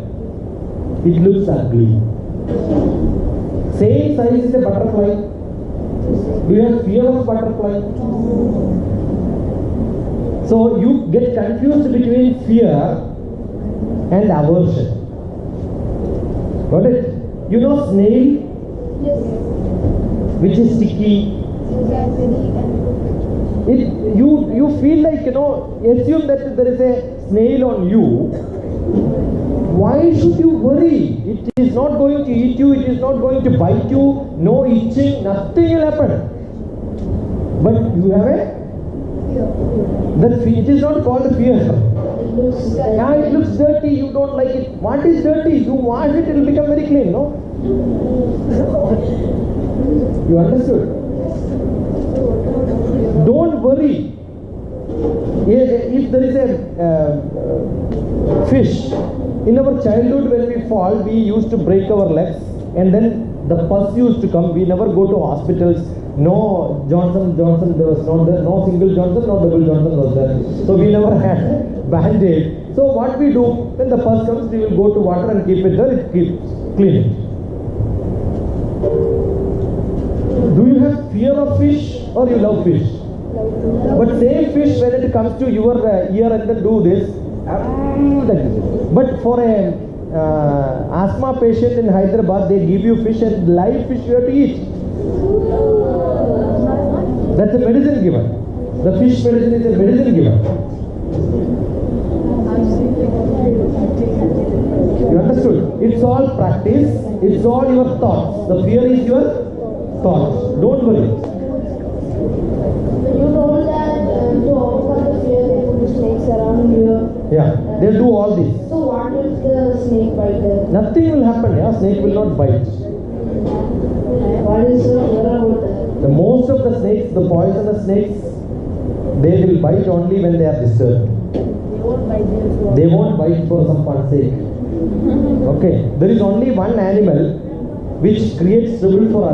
It looks ugly. Same size is a butterfly. Do you have fear of butterfly? So you get confused between fear and aversion. Got it? You know snail? Yes. Which is sticky. You feel like, assume that there is a snail on you. Why should you worry? It is not going to eat you, it is not going to bite you, no itching, nothing will happen. But you have it is not called fear. Yeah, it looks dirty, you don't like it. What is dirty? You wash it, it will become very clean, no? You understood? Don't worry. If there is a fish, in our childhood when we fall, we used to break our legs and then the pus used to come. We never go to hospitals. No Johnson, there was not there. No single Johnson, no double Johnson was there. So we never had band-aid. So what we do, when the pus comes, we will go to water and keep it there, it keeps clean. Do you have fear of fish or you love fish? But same fish, when it comes to your ear and then do this, but for a asthma patient in Hyderabad, they give you fish and live fish you have to eat. That's a medicine given. The fish medicine is a medicine given. You understood? It's all practice. It's all your thoughts. The fear is your thoughts. Don't worry. You told that to overcome the fear, they put the snakes around here. Yeah, they'll do all this. So what if the snake bite them? Nothing will happen. Yeah, snake will not bite. What is the fear about that? The most of the snakes, the poisonous snakes, they will bite only when they are disturbed. They won't bite for some fun's sake. Okay, there is only one animal which creates trouble for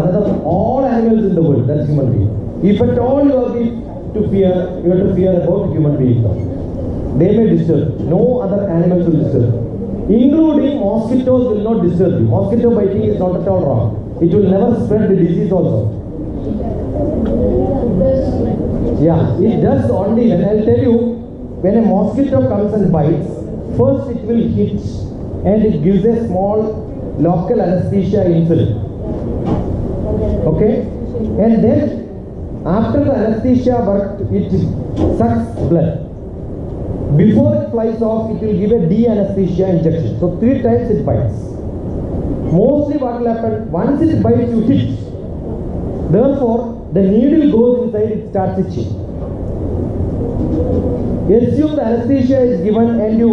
all animals in the world, that's human being. If at all you have to fear about human beings. They may disturb. No other animals will disturb. Including mosquitoes will not disturb you. Mosquito biting is not at all wrong. It will never spread the disease also. Yeah, it does only, and I'll tell you, when a mosquito comes and bites, first it will hit and it gives a small local anesthesia insulin. Okay? and then after the anesthesia work, it sucks blood. Before it flies off, it will give a de-anesthesia injection. So 3 times it bites. Mostly what will happen, once it bites, you hit. Therefore, the needle goes inside, it starts itching. Assume the anesthesia is given and you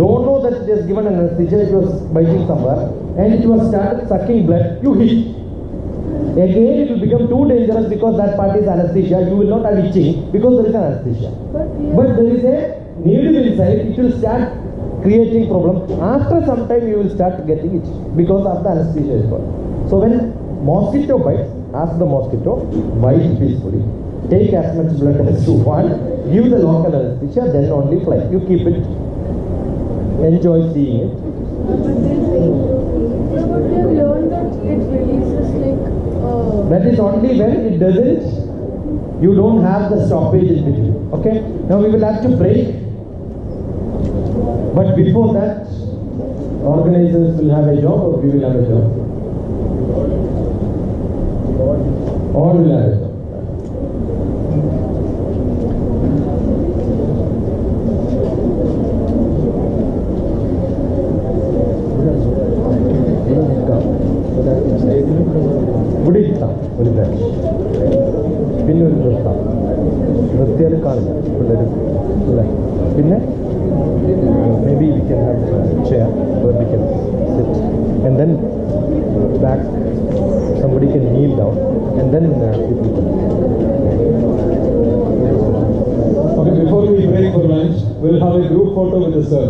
don't know that it is given anesthesia, it was biting somewhere, and it was started sucking blood, you hit. Again it will become too dangerous because that part is anesthesia, you will not have itching because there is an anesthesia. But there is a needle inside, it will start creating problem. After some time you will start getting itch because of the anesthesia is gone. So when mosquito bites, ask the mosquito, bite peacefully. Take as much blood as you want, give the local anesthesia, then only fly. You keep it, enjoy seeing it. But they learned that it releases That is only when it doesn't, you don't have the stoppage in between. Okay? Now we will have to break. But before that, organizers will have a job or we will have a job? All will have a job. പിന്നെ ഒരു നൃത്തം നിർത്തിയാൽ കാണില്ല പിള്ളേർ അല്ലേ പിന്നെ maybe we can have a chair where we can sit and then back somebody can kneel down and then people can. Okay, before we break for lunch, we'll have a group photo with the sir,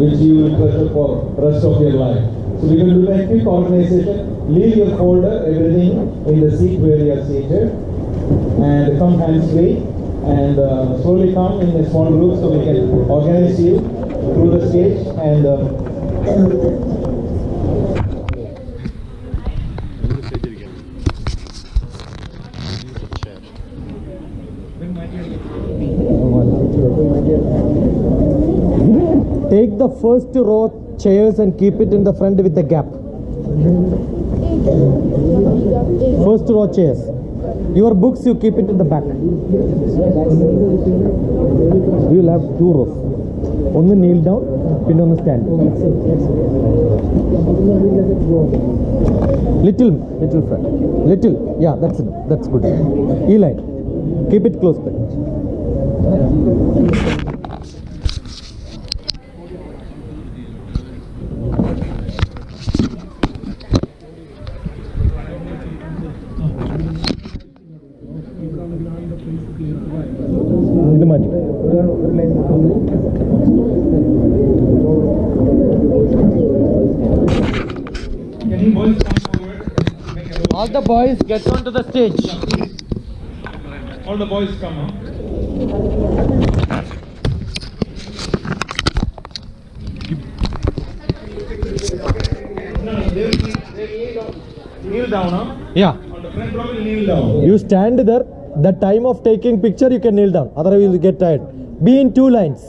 which you will treasure for the rest of your life. So we can do a quick organization. Leave your folder, everything in the seat where you are seated, and come hands free, and slowly come in a small group so we can organize you through the stage and. Take the first row chairs and keep it in the front with the gap. First row chairs. Your books you keep it in the back. We will have 2 rows. One kneel down, pin on the stand. Little front. Little. Yeah, that's it. That's good. E-line. Keep it close by. ഇത് മാറ്റി All the boys get onto the stage. All the boys come on. Kneel down, huh? Yeah. On the front row, kneel down. You stand there. The time of taking picture you can kneel down. Otherwise you will get tired. Be in 2 lines.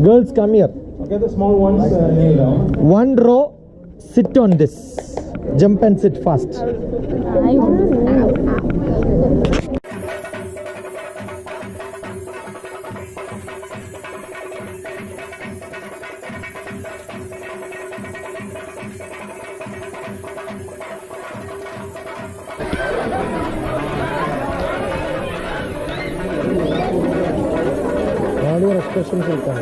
Girls come here. Okay, the small ones kneel down. 1 row. Sit on this. Jump and sit fast. All your expressions will come.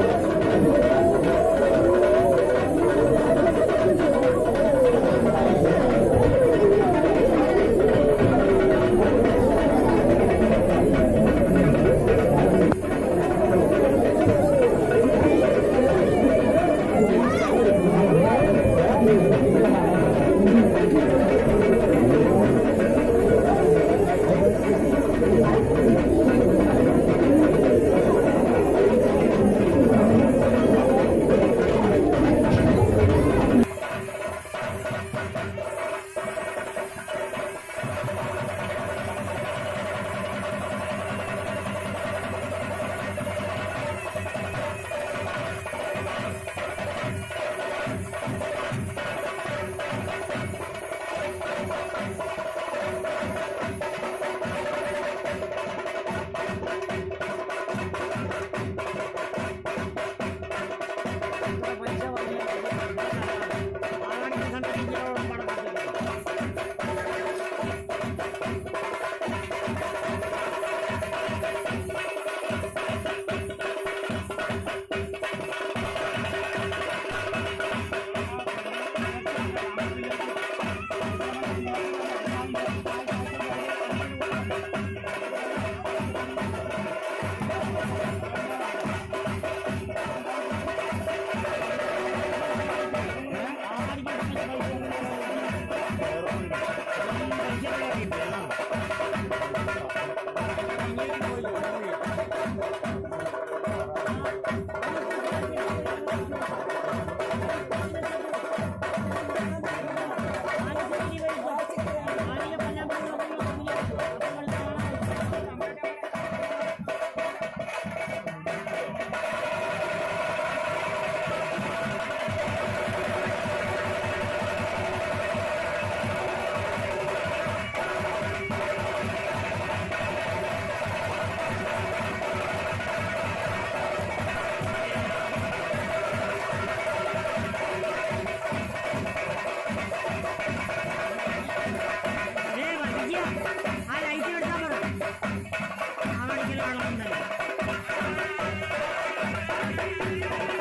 Thank you.